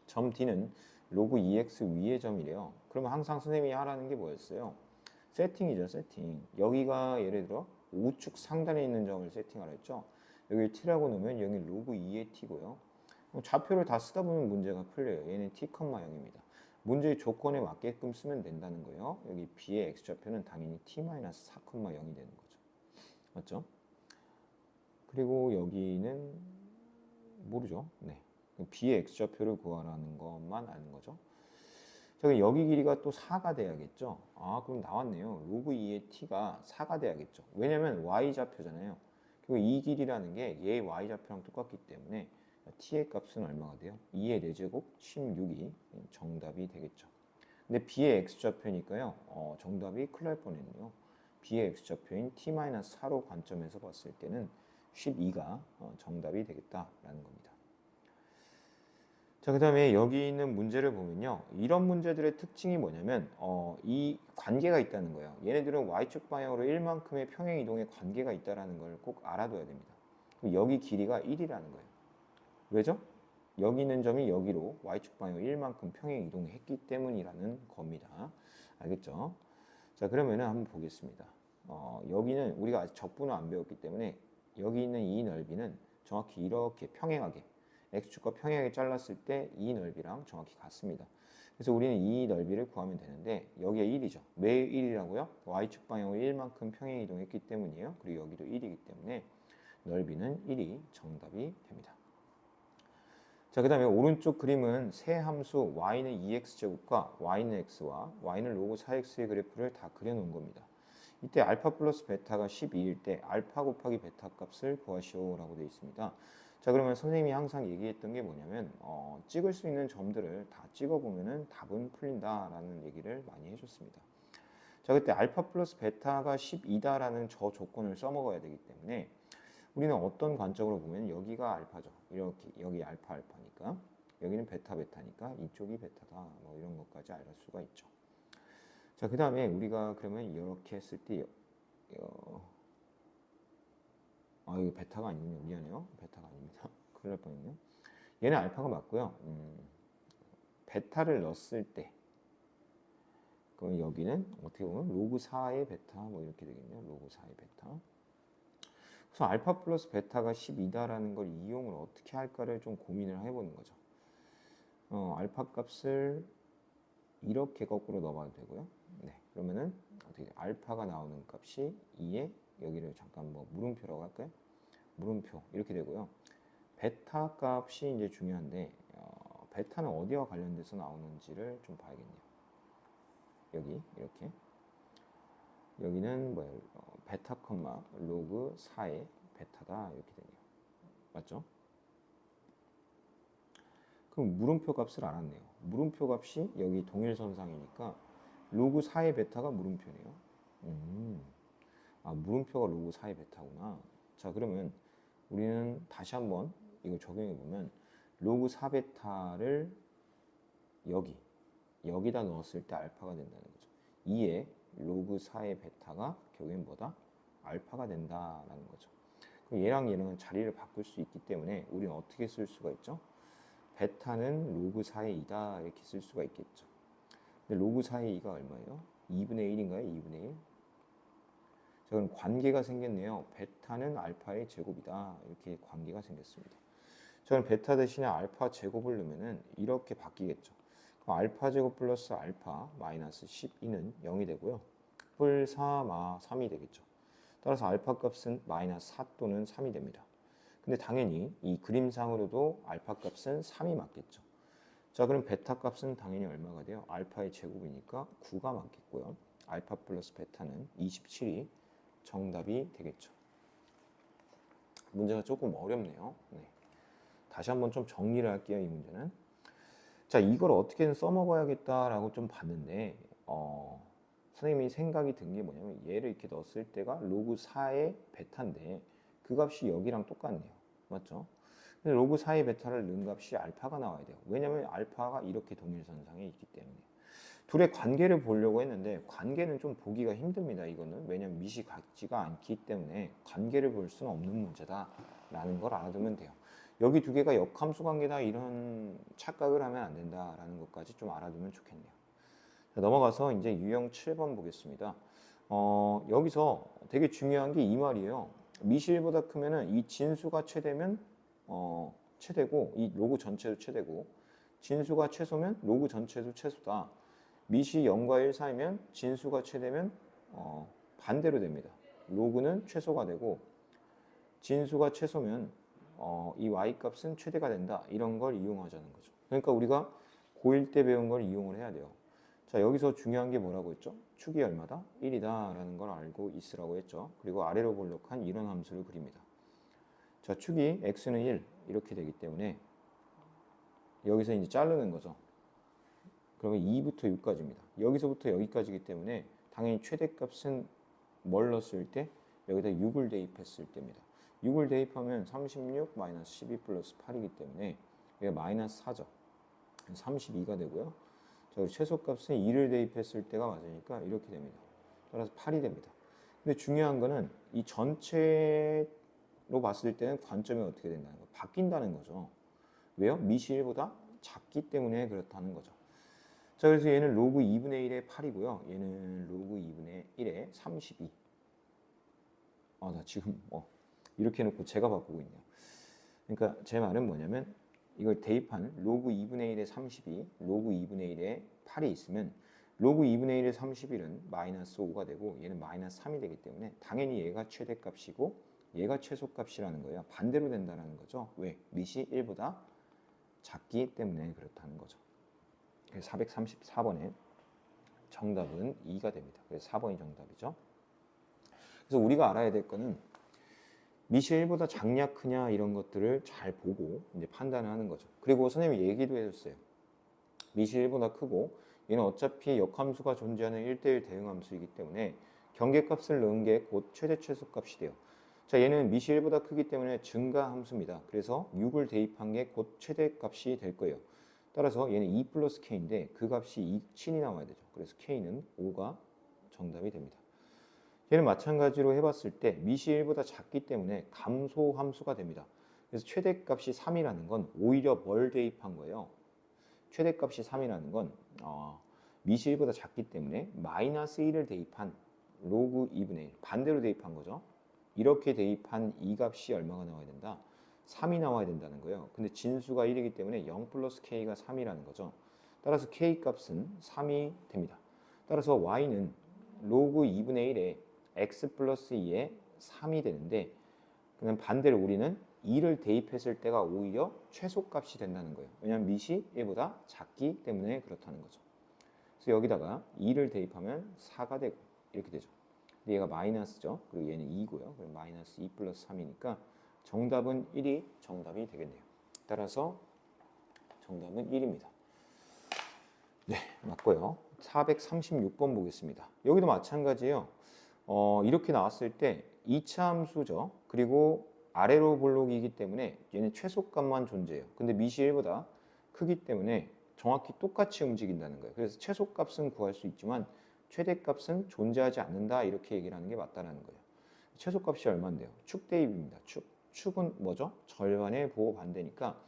점 D는 로그 2x 위의 점이래요. 그러면 항상 선생님이 하라는 게 뭐였어요? 세팅이죠, 세팅. 여기가 예를 들어 우측 상단에 있는 점을 세팅하라 했죠. 여기 t라고 넣으면 여기 로그 2의 t고요. 좌표를 다 쓰다 보면 문제가 풀려요. 얘는 t, 0입니다. 문제의 조건에 맞게끔 쓰면 된다는 거예요. 여기 b의 x좌표는 당연히 t-4,0이 되는 거죠. 맞죠? 그리고 여기는 모르죠. 네. b의 x좌표를 구하라는 것만 아는 거죠. 자, 여기 길이가 또 4가 돼야겠죠. 아, 그럼 나왔네요. 로그 2의 t가 4가 돼야겠죠. 왜냐면 y좌표잖아요. 그리고 이 길이라는 게 얘 y좌표랑 똑같기 때문에 t의 값은 얼마가 돼요? 2의 4제곱 16이 정답이 되겠죠. 근데 b의 x좌표니까요. 정답이 큰일 날 뻔했네요. b의 x좌표인 t-4로 관점에서 봤을 때는 12가 정답이 되겠다라는 겁니다. 자, 그 다음에 여기 있는 문제를 보면요. 이런 문제들의 특징이 뭐냐면 이 관계가 있다는 거예요. 얘네들은 y축 방향으로 1만큼의 평행 이동의 관계가 있다는 걸 꼭 알아둬야 됩니다. 여기 길이가 1이라는 거예요. 왜죠? 여기 있는 점이 여기로 y축 방향 1만큼 평행 이동했기 때문이라는 겁니다. 알겠죠? 자, 그러면은 한번 보겠습니다. 여기는 우리가 아직 적분을 안 배웠기 때문에 여기 있는 이 넓이는 정확히 이렇게 평행하게 x축과 평행하게 잘랐을 때 이 넓이랑 정확히 같습니다. 그래서 우리는 이 넓이를 구하면 되는데 여기가 1이죠. 왜 1이라고요? y축 방향으로 1만큼 평행 이동했기 때문이에요. 그리고 여기도 1이기 때문에 넓이는 1이 정답이 됩니다. 자, 그 다음에 오른쪽 그림은 세 함수 y는 2x제곱과 y는 x와 y는 로그 4x의 그래프를 다 그려놓은 겁니다. 이때 알파 플러스 베타가 12일 때 알파 곱하기 베타 값을 구하시오 라고 되어 있습니다. 자, 그러면 선생님이 항상 얘기했던 게 뭐냐면 찍을 수 있는 점들을 다 찍어보면 답은 풀린다라는 얘기를 많이 해줬습니다. 자, 그때 알파 플러스 베타가 12다라는 저 조건을 써먹어야 되기 때문에 우리는 어떤 관점으로 보면 여기가 알파죠. 이렇게 여기 알파니까 여기는 베타니까 이쪽이 베타다. 뭐 이런 것까지 알 수가 있죠. 자, 그 다음에 우리가 그러면 이렇게 했을 때 이거 베타가 아니군요. 미안해요. 베타가 아닙니다. 큰일 날 뻔했네요. 얘는 알파가 맞고요. 베타를 넣었을 때 그럼 여기는 어떻게 보면 로그 4의 베타 뭐 이렇게 되겠네요. 로그 4의 베타. 그래서 알파 플러스 베타가 12다라는 걸 이용을 어떻게 할까를 좀 고민을 해보는 거죠. 알파 값을 이렇게 거꾸로 넣어봐도 되고요. 네, 그러면은 어떻게 알파가 나오는 값이 2에 여기를 잠깐 뭐 물음표라고 할까요? 물음표 이렇게 되고요. 베타 값이 이제 중요한데 베타는 어디와 관련돼서 나오는지를 좀 봐야겠네요. 여기 이렇게 여기는 뭐예요? 베타 컴마 로그 4의 베타다 이렇게 되네요. 맞죠? 그럼 물음표 값을 알았네요. 물음표 값이 여기 동일선상이니까 로그 4의 베타가 물음표네요. 물음표가 로그 4의 베타구나. 자, 그러면 우리는 다시 한번 이걸 적용해 보면 로그 4베타를 여기다 넣었을 때 알파가 된다는 거죠. 2에 로그 4의 베타가 결국엔 뭐다? 알파가 된다라는 거죠. 그럼 얘랑 얘는 자리를 바꿀 수 있기 때문에 우리는 어떻게 쓸 수가 있죠? 베타는 로그 4의 2다 이렇게 쓸 수가 있겠죠. 근데 로그 4의 2가 얼마예요? 2분의 1인가요? 2분의 1? 자, 그럼 관계가 생겼네요. 베타는 알파의 제곱이다. 이렇게 관계가 생겼습니다. 자, 그럼 베타 대신에 알파 제곱을 넣으면 이렇게 바뀌겠죠. 그럼 알파 제곱 플러스 알파 마이너스 12는 0이 되고요. 뿔 4, 마 3이 되겠죠. 따라서 알파 값은 마이너스 4 또는 3이 됩니다. 근데 당연히 이 그림상으로도 알파 값은 3이 맞겠죠. 자, 그럼 베타 값은 당연히 얼마가 돼요? 알파의 제곱이니까 9가 맞겠고요. 알파 플러스 베타는 27이 정답이 되겠죠. 문제가 조금 어렵네요. 네. 다시 한번 좀 정리를 할게요. 이 문제는. 자, 이걸 어떻게든 써먹어야겠다라고 좀 봤는데 선생님이 생각이 든 게 뭐냐면 얘를 이렇게 넣었을 때가 로그 4의 베타인데 그 값이 여기랑 똑같네요. 맞죠? 근데 로그 4의 베타를 넣은 값이 알파가 나와야 돼요. 왜냐면 알파가 이렇게 동일선상에 있기 때문에. 둘의 관계를 보려고 했는데 관계는 좀 보기가 힘듭니다. 이거는 왜냐면 밑이 같지가 않기 때문에 관계를 볼 수는 없는 문제다라는 걸 알아두면 돼요. 여기 두 개가 역함수 관계다 이런 착각을 하면 안 된다라는 것까지 좀 알아두면 좋겠네요. 자, 넘어가서 이제 유형 7번 보겠습니다. 여기서 되게 중요한 게 이 말이에요. 밑이 1보다 크면은 이 진수가 최대면 최대고 이 로그 전체도 최대고 진수가 최소면 로그 전체도 최소다. 밑이 0과 1 사이면 진수가 최대면 반대로 됩니다. 로그는 최소가 되고 진수가 최소면 이 y값은 최대가 된다. 이런 걸 이용하자는 거죠. 그러니까 우리가 고1 때 배운 걸 이용을 해야 돼요. 자, 여기서 중요한 게 뭐라고 했죠? 축이 얼마다? 1이다 라는 걸 알고 있으라고 했죠. 그리고 아래로 볼록한 이런 함수를 그립니다. 자, 축이 x는 1 이렇게 되기 때문에 여기서 이제 자르는 거죠. 그러면 2부터 6까지입니다. 여기서부터 여기까지이기 때문에 당연히 최대값은 뭘 넣었을 때? 여기다 6을 대입했을 때입니다. 6을 대입하면 36 마이너스 12 플러스 8이기 때문에 이게 마이너스 4죠. 32가 되고요. 자, 최소값은 2를 대입했을 때가 맞으니까 이렇게 됩니다. 따라서 8이 됩니다. 근데 중요한 거는 이 전체로 봤을 때는 관점이 어떻게 된다는 거, 바뀐다는 거죠. 왜요? 밑이 1보다 작기 때문에 그렇다는 거죠. 자, 그래서 얘는 로그 2분의 1의 8이고요. 얘는 로그 2분의 1의 32. 나 지금 이렇게 해놓고 제가 바꾸고 있네요. 그러니까 제 말은 뭐냐면 이걸 대입한 로그 2분의 1의 32, 로그 2분의 1의 8이 있으면 로그 2분의 1의 31은 마이너스 5가 되고 얘는 마이너스 3이 되기 때문에 당연히 얘가 최대값이고 얘가 최소값이라는 거예요. 반대로 된다는 거죠. 왜? 밑이 1보다 작기 때문에 그렇다는 거죠. 그래서 434번에 정답은 2가 됩니다. 그래서 4번이 정답이죠. 그래서 우리가 알아야 될 거는 밑이 1보다 작냐 크냐 이런 것들을 잘 보고 이제 판단을 하는 거죠. 그리고 선생님이 얘기도 해줬어요. 밑이 1보다 크고 얘는 어차피 역함수가 존재하는 1대1 대응함수이기 때문에 경계값을 넣은 게 곧 최대 최소값이 돼요. 자, 얘는 밑이 1보다 크기 때문에 증가함수입니다. 그래서 6을 대입한 게 곧 최대값이 될 거예요. 따라서 얘는 2 플러스 k인데 그 값이 7이 나와야 되죠. 그래서 k는 5가 정답이 됩니다. 얘는 마찬가지로 해봤을 때 밑이 1보다 작기 때문에 감소함수가 됩니다. 그래서 최대값이 3이라는 건 오히려 뭘 대입한 거예요? 최대값이 3이라는 건 밑이 1보다 작기 때문에 마이너스 1을 대입한 로그 2분의 1 반대로 대입한 거죠. 이렇게 대입한 이 값이 얼마가 나와야 된다? 3이 나와야 된다는 거예요. 근데 진수가 1이기 때문에 0 플러스 k가 3이라는 거죠. 따라서 k 값은 3이 됩니다. 따라서 y는 로그 2분의 1에 x 플러스 2에 3이 되는데 그냥 반대로 우리는 2를 대입했을 때가 오히려 최소값이 된다는 거예요. 왜냐하면 밑이 1보다 작기 때문에 그렇다는 거죠. 그래서 여기다가 2를 대입하면 4가 되고 이렇게 되죠. 근데 얘가 마이너스죠. 그리고 얘는 2고요. 그럼 마이너스 2 플러스 3이니까 정답은 1이 정답이 되겠네요. 따라서 정답은 1입니다. 네, 맞고요. 436번 보겠습니다. 여기도 마찬가지예요. 이렇게 나왔을 때 2차 함수죠. 그리고 아래로 볼록이기 때문에 얘는 최소값만 존재해요. 근데 밑이 1보다 크기 때문에 정확히 똑같이 움직인다는 거예요. 그래서 최소값은 구할 수 있지만 최대값은 존재하지 않는다 이렇게 얘기를 하는 게 맞다는 거예요. 최소값이 얼마인데요? 축 대입입니다. 축은 뭐죠? 절반의 보호 반대니까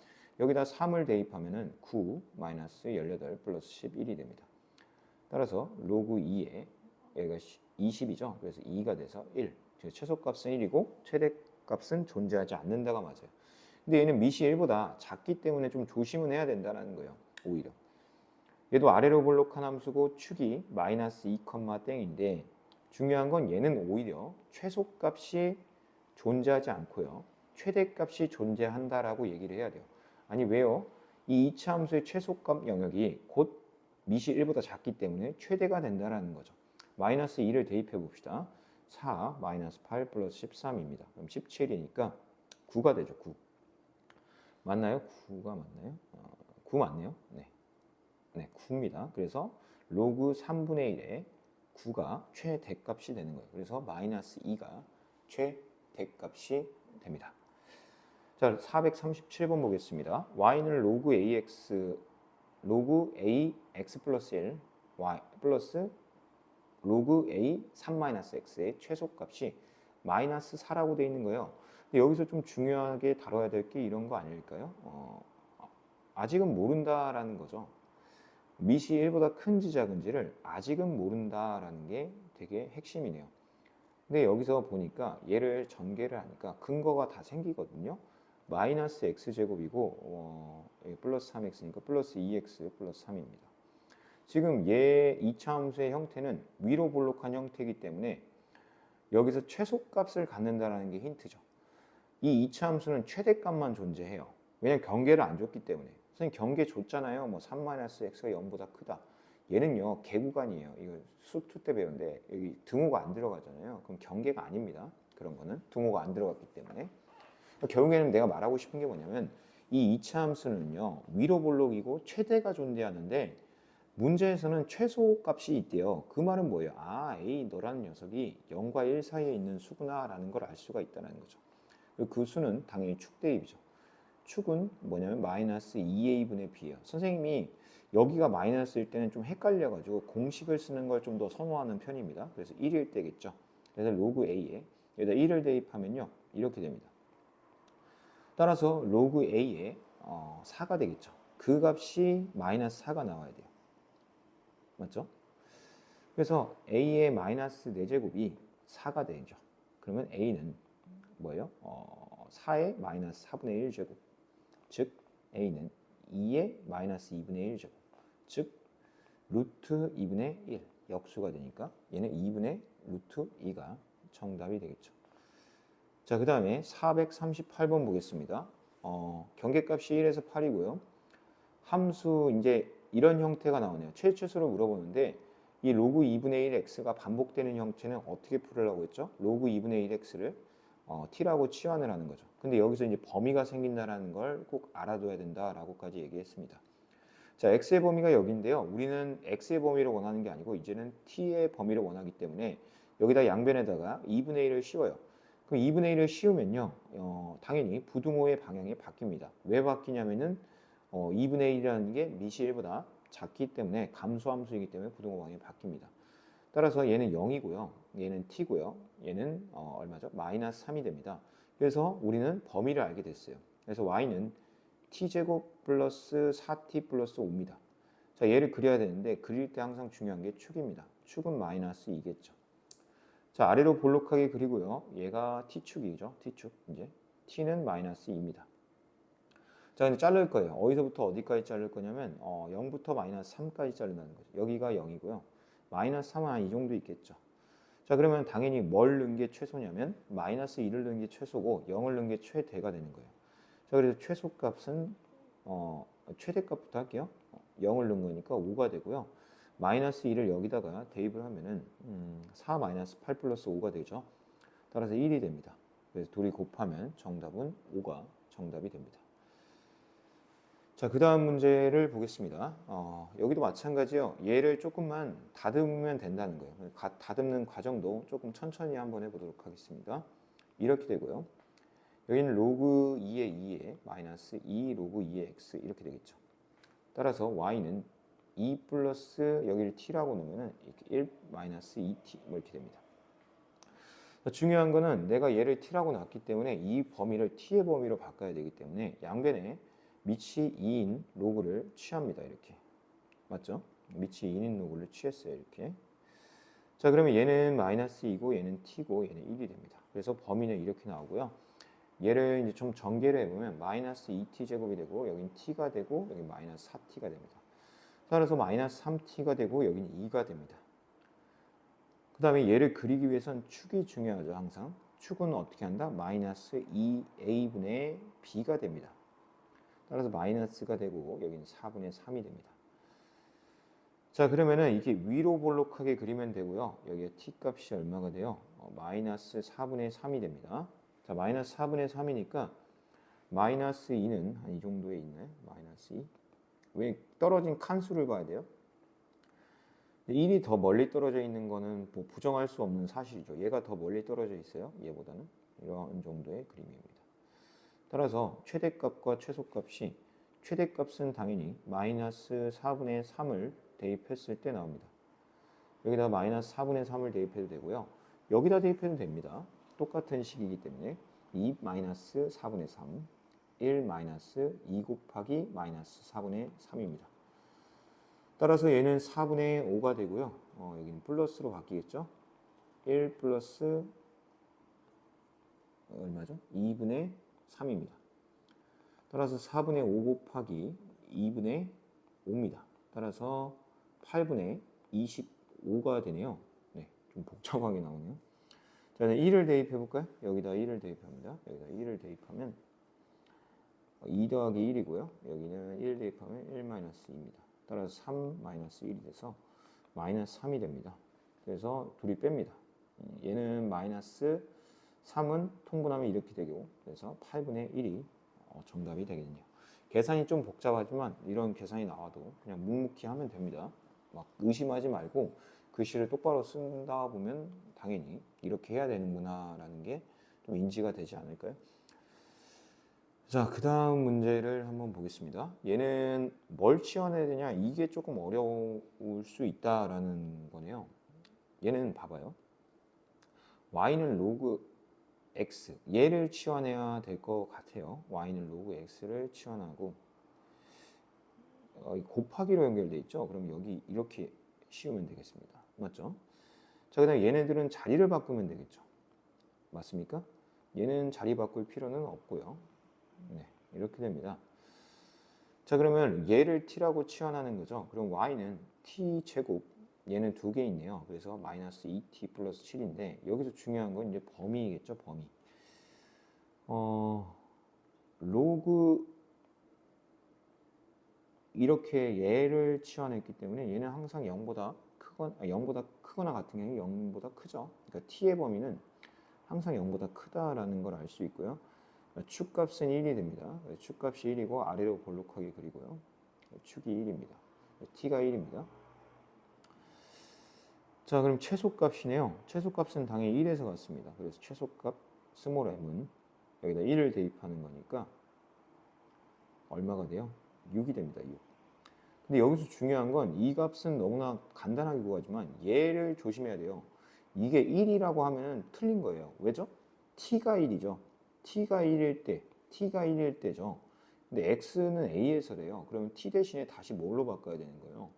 여기다 3을 대입하면은 9 마이너스 18 플러스 11이 됩니다. 따라서 로그 2에 여기가 20이죠. 그래서 2가 돼서 1. 최소값은 1이고 최대값은 존재하지 않는다가 맞아요. 근데 얘는 밑이 1보다 작기 때문에 좀 조심은 해야 된다는 거예요. 오히려. 얘도 아래로 볼록한 함수고 축이 마이너스 2, 땡인데 중요한 건 얘는 오히려 최소값이 존재하지 않고요. 최대값이 존재한다라고 얘기를 해야 돼요. 아니 왜요? 이 2차 함수의 최소값 영역이 곧 밑이 1보다 작기 때문에 최대가 된다는 거죠. 마이너스 2를 대입해 봅시다. 4 마이너스 8 플러스 13입니다. 그럼 17이니까 9가 되죠. 9. 맞나요? 9가 맞나요? 9 맞네요. 네. 네, 9입니다. 그래서 로그 3분의 1에 9가 최대값이 되는 거예요. 그래서 마이너스 2가 최대값이 됩니다. 자, 437번 보겠습니다. y는 로그 ax 플러스 1 y 플러스 로그 a 3-x의 최소값이 마이너스 4라고 되어 있는 거예요. 근데 여기서 좀 중요하게 다뤄야 될 게 이런 거 아닐까요? 아직은 모른다라는 거죠. 밑이 1보다 큰지 작은지를 아직은 모른다라는 게 되게 핵심이네요. 근데 여기서 보니까 얘를 전개를 하니까 근거가 다 생기거든요. 마이너스 x제곱이고 플러스 3x니까 플러스 2x 플러스 3입니다. 지금 얘 이차함수의 형태는 위로 볼록한 형태이기 때문에 여기서 최소값을 갖는다는 게 힌트죠. 이 이차함수는 최대값만 존재해요. 왜냐면 경계를 안 줬기 때문에. 선생님 경계 줬잖아요. 뭐 3-x가 0보다 크다. 얘는요 개구간이에요. 이거 수2 때 배웠는데 여기 등호가 안 들어가잖아요. 그럼 경계가 아닙니다. 그런 거는 등호가 안 들어갔기 때문에. 결국에는 내가 말하고 싶은 게 뭐냐면 이 이차함수는요 위로 볼록이고 최대가 존재하는데 문제에서는 최소값이 있대요. 그 말은 뭐예요? 아, A 너라는 녀석이 0과 1 사이에 있는 수구나 라는 걸 알 수가 있다는 거죠. 그 수는 당연히 축 대입이죠. 축은 뭐냐면 마이너스 2a분의 b예요. 선생님이 여기가 마이너스일 때는 좀 헷갈려가지고 공식을 쓰는 걸 좀 더 선호하는 편입니다. 그래서 1일 때겠죠. 그래서 로그 a에 여기다 1을 대입하면요 이렇게 됩니다. 따라서 로그 a에 4가 되겠죠. 그 값이 마이너스 4가 나와야 돼요. 맞죠? 그래서 a의 마이너스 4제곱이 4가 되죠. 그러면 a는 뭐예요? 4의 마이너스 4분의 1제곱. 즉 a는 2의 마이너스 2분의 1제곱. 즉 루트 2분의 1 역수가 되니까 얘는 2분의 루트 2가 정답이 되겠죠. 자, 그 다음에 438번 보겠습니다. 경계값이 1에서 8이고요. 함수 이제 이런 형태가 나오네요. 최초수로 물어보는데 이 로그 2분의 1 x가 반복되는 형태는 어떻게 풀으려고 했죠? 로그 2분의 1 x를 t라고 치환을 하는 거죠. 근데 여기서 이제 범위가 생긴다라는 걸 꼭 알아둬야 된다라고까지 얘기했습니다. 자, x의 범위가 여기인데요. 우리는 x의 범위를 원하는 게 아니고 이제는 t의 범위를 원하기 때문에 여기다 양변에다가 2분의 1을 씌워요. 그럼 2분의 1을 씌우면요, 당연히 부등호의 방향이 바뀝니다. 왜 바뀌냐면은 2분의 1이라는 게 밑이 1보다 작기 때문에 감소함수이기 때문에 부등호 방향이 바뀝니다. 따라서 얘는 0이고요. 얘는 t고요. 얘는 얼마죠? 마이너스 3이 됩니다. 그래서 우리는 범위를 알게 됐어요. 그래서 y는 t제곱 플러스 4t 플러스 5입니다. 자, 얘를 그려야 되는데 그릴 때 항상 중요한 게 축입니다. 축은 마이너스 2겠죠. 자, 아래로 볼록하게 그리고요. 얘가 t축이죠. t축. 이제 t는 마이너스 2입니다. 자, 근데 자를 거예요. 어디서부터 어디까지 자를 거냐면 0부터 마이너스 3까지 자른다는 거죠. 여기가 0이고요. 마이너스 3은 한 이 정도 있겠죠. 자, 그러면 당연히 뭘 넣은 게 최소냐면 마이너스 2를 넣은 게 최소고 0을 넣은 게 최대가 되는 거예요. 자, 그래서 최소값은 최대값부터 할게요. 0을 넣은 거니까 5가 되고요. 마이너스 2를 여기다가 대입을 하면은 4 마이너스 8 플러스 5가 되죠. 따라서 1이 됩니다. 그래서 둘이 곱하면 정답은 5가 정답이 됩니다. 자, 그 다음 문제를 보겠습니다. 여기도 마찬가지요. 얘를 조금만 다듬으면 된다는 거예요. 다듬는 과정도 조금 천천히 한번 해보도록 하겠습니다. 이렇게 되고요. 여기는 로그 2의 2에 마이너스 2 로그 2의 x 이렇게 되겠죠. 따라서 y는 2 플러스 여기를 t라고 놓으면 1 마이너스 2t 뭐 이렇게 됩니다. 중요한 거는 내가 얘를 t라고 놨기 때문에 이 범위를 t의 범위로 바꿔야 되기 때문에 양변에 밑이 2인 로그를 취합니다. 이렇게. 맞죠? 밑이 2인 로그를 취했어요. 이렇게. 자, 그러면 얘는 마이너스 2고 얘는 t고 얘는 1이 됩니다. 그래서 범위는 이렇게 나오고요. 얘를 이제 좀 전개를 해보면 마이너스 2t 제곱이 되고 여긴 t가 되고 여기 마이너스 4t가 됩니다. 따라서 마이너스 3t가 되고 여기는 2가 됩니다. 그 다음에 얘를 그리기 위해선 축이 중요하죠. 항상. 축은 어떻게 한다? 마이너스 2a분의 b가 됩니다. 따라서 마이너스가 되고 여기는 4분의 3이 됩니다. 자, 그러면은 이게 위로 볼록하게 그리면 되고요. 여기에 t 값이 얼마가 돼요? 마이너스 4분의 3이 됩니다. 자, 마이너스 4분의 3이니까 마이너스 2는 한 이 정도에 있나요? 마이너스 2. 왜 떨어진 칸수를 봐야 돼요? 1이 더 멀리 떨어져 있는 거는 뭐 부정할 수 없는 사실이죠. 얘가 더 멀리 떨어져 있어요. 얘보다는. 이런 정도의 그림입니다. 따라서 최대값과 최소값이 최대값은 당연히 마이너스 4분의 3을 대입했을 때 나옵니다. 여기다 마이너스 4분의 3을 대입해도 되고요. 여기다 대입해도 됩니다. 똑같은 식이기 때문에 2 마이너스 4분의 3, 1 마이너스 2 곱하기 마이너스 4분의 3입니다. 따라서 얘는 4분의 5가 되고요. 여기는 플러스로 바뀌겠죠. 1 플러스 얼마죠? 2분의 3입니다. 따라서 4분의 5 곱하기 2분의 5입니다. 따라서 8분의 25가 되네요. 네, 좀 복잡하게 나오네요. 자, 1을 대입해 볼까요? 여기다 1을 대입합니다. 여기다 1을 대입하면 2 더하기 1이고요. 여기는 1 대입하면 1 마이너스 2입니다. 따라서 3 마이너스 1이 돼서 마이너스 3이 됩니다. 그래서 둘이 뺍니다. 얘는 마이너스 3은 통분하면 이렇게 되고, 그래서 8분의 1이 정답이 되겠네요. 계산이 좀 복잡하지만 이런 계산이 나와도 그냥 묵묵히 하면 됩니다. 막 의심하지 말고 글씨를 똑바로 쓴다 보면 당연히 이렇게 해야 되는구나 라는 게 좀 인지가 되지 않을까요? 자, 그 다음 문제를 한번 보겠습니다. 얘는 뭘 치환해야 되냐, 이게 조금 어려울 수 있다라는 거네요. 얘는 봐봐요. y는 로그 x, 얘를 치환해야 될 것 같아요. y는 로그 x를 치환하고 곱하기로 연결돼 있죠. 그럼 여기 이렇게 씌우면 되겠습니다. 맞죠? 자, 그다음 얘네들은 자리를 바꾸면 되겠죠. 맞습니까? 얘는 자리 바꿀 필요는 없고요. 네, 이렇게 됩니다. 자, 그러면 얘를 t라고 치환하는 거죠. 그럼 y는 t 제곱, 얘는 두 개 있네요. 그래서 마이너스 2t 플러스 7인데 여기서 중요한 건 이제 범위겠죠, 범위. 로그 이렇게 얘를 치환했기 때문에 얘는 항상 0보다 크거나 같은 경우에 0보다 크죠. 그러니까 t의 범위는 항상 0보다 크다라는 걸 알 수 있고요. 축값은 1이 됩니다. 축값이 1이고 아래로 볼록하게 그리고요. 축이 1입니다. t가 1입니다. 자, 그럼 최소값이네요. 최소값은 당연히 1에서 갔습니다. 그래서 최소값 스몰 m은 여기다 1을 대입하는 거니까 얼마가 돼요? 6이 됩니다. 6. 근데 여기서 중요한 건 이 값은 너무나 간단하게 구하지만 얘를 조심해야 돼요. 이게 1이라고 하면 틀린 거예요. 왜죠? t가 1이죠. t가 1일 때죠. 근데 x는 a에서래요. 그러면 t 대신에 다시 뭘로 바꿔야 되는 거예요?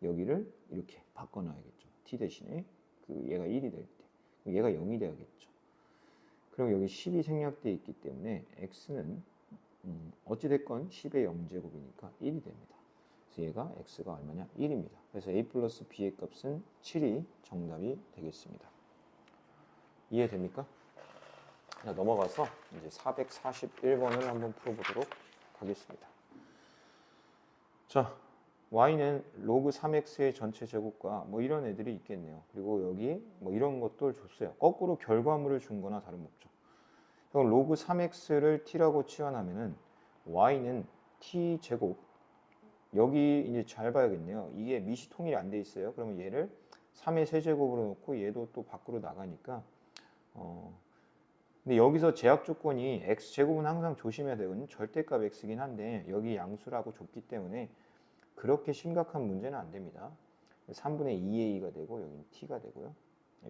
여기를 이렇게 바꿔놔야겠죠. t 대신에 얘가 1이 될 때, 얘가 0이 돼야겠죠. 그럼 여기 10이 생략되어 있기 때문에 x는 어찌됐건 10의 0제곱이니까 1이 됩니다. 그래서 얘가 x가 얼마냐? 1입니다. 그래서 a 플러스 b의 값은 7이 정답이 되겠습니다. 이해됩니까? 자, 넘어가서 이제 441번을 한번 풀어보도록 하겠습니다. 자, y는 로그 3x의 전체 제곱과 뭐 이런 애들이 있겠네요. 그리고 여기 뭐 이런 것들 줬어요. 거꾸로 결과물을 준 거나 다름없죠. 그럼 로그 3x를 t라고 치환하면은 y는 t 제곱, 여기 이제 잘 봐야겠네요. 이게 밑이 통일이 안 돼 있어요. 그러면 얘를 3의 세제곱으로 놓고 얘도 또 밖으로 나가니까 근데 여기서 제약 조건이 x제곱은 항상 조심해야 되거든요. 절대값 x긴 한데 여기 양수라고 줬기 때문에 그렇게 심각한 문제는 안 됩니다. 3분의 2a가 되고 여기는 t가 되고요.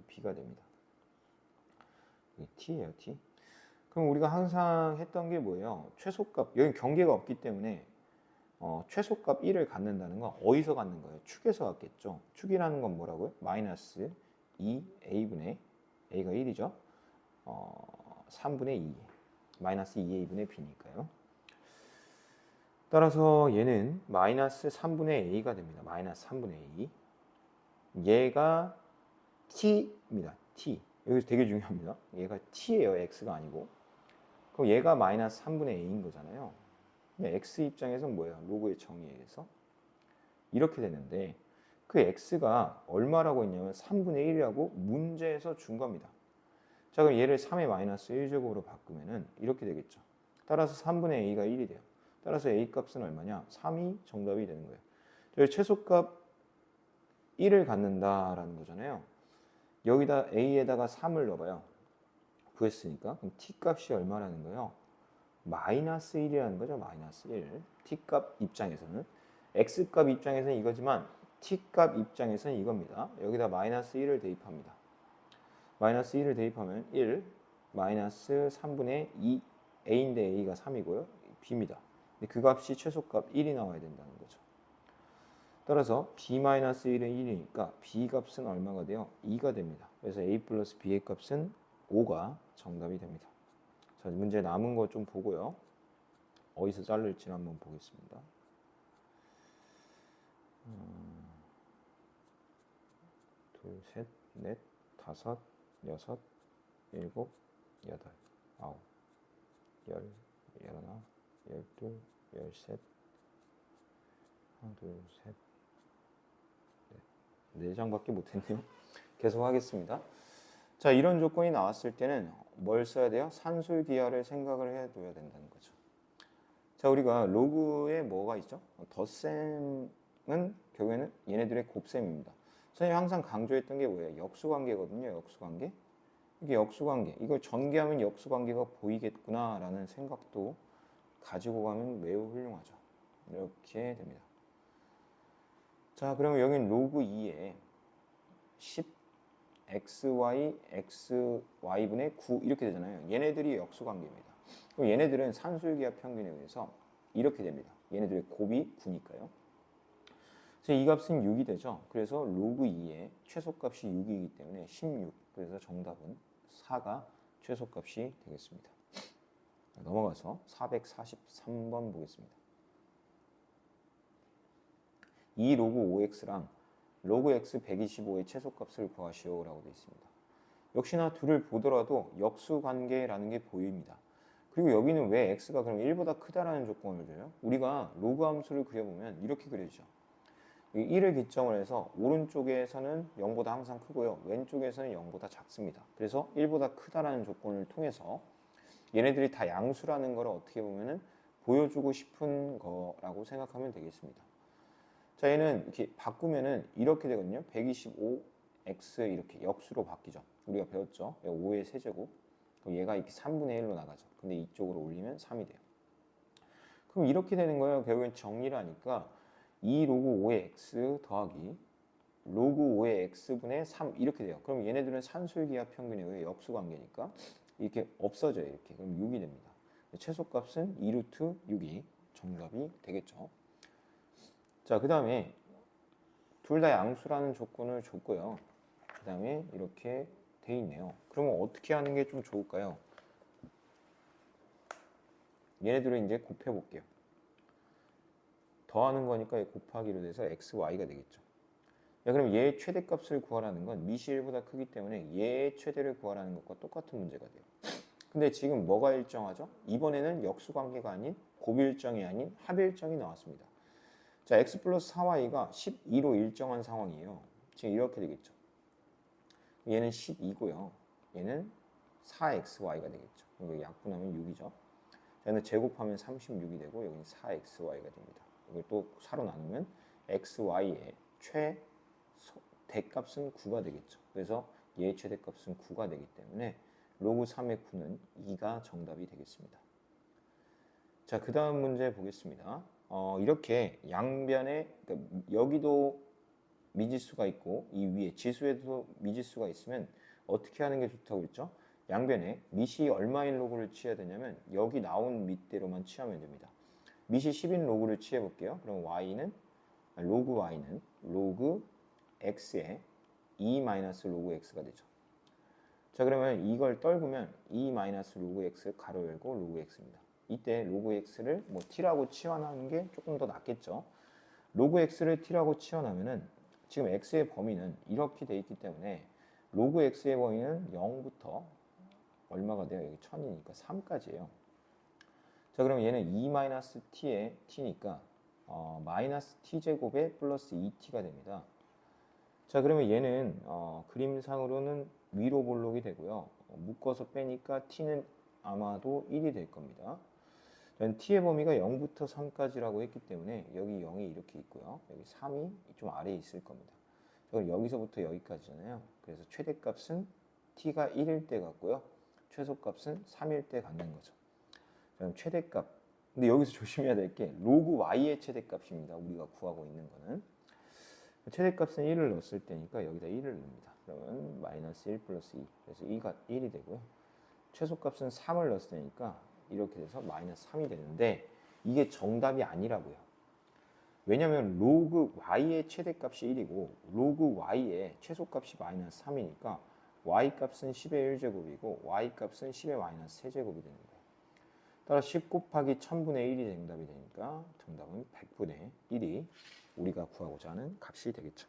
b가 됩니다. 여기 t예요, t. 그럼 우리가 항상 했던 게 뭐예요? 최소값, 여기 경계가 없기 때문에 최소값 1을 갖는다는 건 어디서 갖는 거예요? 축에서 갖겠죠. 축이라는 건 뭐라고요? 마이너스 2a분의 a가 1이죠. 3분의 2 마이너스 2a분의 b니까요. 따라서 얘는 마이너스 3분의 a가 됩니다. 마이너스 3분의 a. 얘가 t입니다. t. 여기서 되게 중요합니다. 얘가 t예요. x가 아니고. 그럼 얘가 마이너스 3분의 a인 거잖아요. x 입장에서는 뭐예요? 로그의 정의에 의해서 이렇게 되는데 그 x가 얼마라고 했냐면 3분의 1이라고 문제에서 준 겁니다. 자, 그럼 얘를 3의 마이너스 1제곱으로 바꾸면은 이렇게 되겠죠. 따라서 3분의 a가 1이 돼요. 따라서 a 값은 얼마냐? 3이 정답이 되는 거예요. 저희 최소값 1을 갖는다라는 거잖아요. 여기다 a에다가 3을 넣어봐요. 구했으니까. 그럼 t 값이 얼마라는 거예요? 마이너스 1이라는 거죠. 마이너스 1. t 값 입장에서는. x 값 입장에서는 이거지만 t 값 입장에서는 이겁니다. 여기다 마이너스 1을 대입합니다. 마이너스 1을 대입하면 1 마이너스 3분의 2 a인데 a가 3이고요. b입니다. 근데 그 값이 최소값 1이 나와야 된다는 거죠. 따라서 b-1은 1이니까 b 값은 얼마가 돼요? 2가 됩니다. 그래서 a 플러스 b의 값은 5가 정답이 됩니다. 자, 문제 남은 거 좀 보고요. 어디서 자를지 한번 보겠습니다. 둘, 셋, 넷, 다섯, 여섯, 일곱, 여덟, 아홉, 열, 열하나, 열둘, 열셋, 하나, 둘, 셋, 네 장밖에 못했네요. 계속 하겠습니다. 자, 이런 조건이 나왔을 때는 뭘 써야 돼요? 산술기하를 생각을 해둬야 된다는 거죠. 자, 우리가 로그에 뭐가 있죠? 덧셈은 결국에는 얘네들의 곱셈입니다. 선생님이 항상 강조했던 게 뭐예요? 역수관계거든요. 역수관계. 이게 역수관계. 이걸 전개하면 역수관계가 보이겠구나 라는 생각도 가지고 가면 매우 훌륭하죠. 이렇게 됩니다. 자, 그러면 여기는 로그 2에 10 xy, xy분의 9 이렇게 되잖아요. 얘네들이 역수관계입니다. 그럼 얘네들은 산술기하 평균에 의해서 이렇게 됩니다. 얘네들의 곱이 9니까요. 그래서 이 값은 6이 되죠. 그래서 로그 2의 최소값이 6이기 때문에 16. 그래서 정답은 4가 최소값이 되겠습니다. 넘어가서 443번 보겠습니다. 2 로그 5x랑 로그 x 125의 최소값을 구하시오 라고 되어 있습니다. 역시나 둘을 보더라도 역수관계라는 게 보입니다. 그리고 여기는 왜 x가 그럼 1보다 크다라는 조건을 줘요? 우리가 로그 함수를 그려보면 이렇게 그려지죠. 1을 기점으로 해서 오른쪽에서는 0보다 항상 크고요. 왼쪽에서는 0보다 작습니다. 그래서 1보다 크다라는 조건을 통해서 얘네들이 다 양수라는 걸 어떻게 보면은 보여주고 싶은 거라고 생각하면 되겠습니다. 자, 얘는 이렇게 바꾸면은 이렇게 되거든요. 125x 이렇게 역수로 바뀌죠. 우리가 배웠죠. 5의 세제곱. 그럼 얘가 이렇게 3분의 1로 나가죠. 근데 이쪽으로 올리면 3이 돼요. 그럼 이렇게 되는 거예요. 결국엔 정리를 하니까 2 로그 5의 x 더하기 로그 5의 x분의 3 이렇게 돼요. 그럼 얘네들은 산술기하 평균에 의해 역수관계니까 이렇게 없어져요. 이렇게. 그럼 6이 됩니다. 최소값은 2루트 6이 정답이 되겠죠. 자, 그 다음에 둘 다 양수라는 조건을 줬고요. 그 다음에 이렇게 돼 있네요. 그러면 어떻게 하는 게 좀 좋을까요? 얘네들을 이제 곱해 볼게요. 더하는 거니까 곱하기로 돼서 x, y가 되겠죠. 야, 그럼 얘의 최대값을 구하라는 건 미시 1보다 크기 때문에 얘의 최대를 구하라는 것과 똑같은 문제가 돼요. 근데 지금 뭐가 일정하죠? 이번에는 역수관계가 아닌 곱일정이 아닌 합일정이 나왔습니다. 자, x 플러스 4y가 12로 일정한 상황이에요. 지금 이렇게 되겠죠. 얘는 12고요. 얘는 4xy가 되겠죠. 여기 약분하면 6이죠. 얘는 제곱하면 36이 되고 여기는 4xy가 됩니다. 이걸 또 4로 나누면 xy의 최대값은 9가 되겠죠. 그래서 얘의 최대값은 9가 되기 때문에 로그 3의 9는 2가 정답이 되겠습니다. 자, 그 다음 문제 보겠습니다. 이렇게 양변에 그러니까 여기도 미지수가 있고 이 위에 지수에도 미지수가 있으면 어떻게 하는 게 좋다고 했죠? 양변에 밑이 얼마인 로그를 취해야 되냐면 여기 나온 밑대로만 취하면 됩니다. 밑이 10인 로그를 취해 볼게요. 그럼 로그 y는 로그 x의 2 마이너스 로그 x가 되죠. 자, 그러면 이걸 떨구면 2 마이너스 로그 x 가로 열고 로그 x입니다. 이때 로그 x를 뭐 t라고 치환하는 게 조금 더 낫겠죠. 로그 x를 t라고 치환하면은 지금 x의 범위는 이렇게 돼 있기 때문에 로그 x의 범위는 0부터 얼마가 돼요? 여기 1000이니까 3까지예요. 자, 그럼 얘는 2-t의 t니까 마이너스 t제곱에 플러스 2t가 됩니다. 자, 그러면 얘는 그림상으로는 위로 볼록이 되고요. 묶어서 빼니까 t는 아마도 1이 될 겁니다. t의 범위가 0부터 3까지라고 했기 때문에 여기 0이 이렇게 있고요. 여기 3이 좀 아래에 있을 겁니다. 그럼 여기서부터 여기까지잖아요. 그래서 최대값은 t가 1일 때 같고요. 최소값은 3일 때 갖는 거죠. 그럼 최대값. 근데 여기서 조심해야 될 게 로그 y의 최대값입니다. 우리가 구하고 있는 거는. 최대값은 1을 넣었을 때니까 여기다 1을 넣습니다. 그러면 마이너스 1 플러스 2. 그래서 2가 1이 되고요. 최소값은 3을 넣었을 때니까 이렇게 돼서 마이너스 3이 되는데 이게 정답이 아니라고요. 왜냐하면 로그 y의 최대값이 1이고 로그 y의 최소값이 마이너스 3이니까 y 값은 10의 1제곱이고 y 값은 10의 마이너스 3제곱이 되는 거예요. 따라 10 곱하기 1000분의 1이 정답이 되니까 정답은 100분의 1이 우리가 구하고자 하는 값이 되겠죠.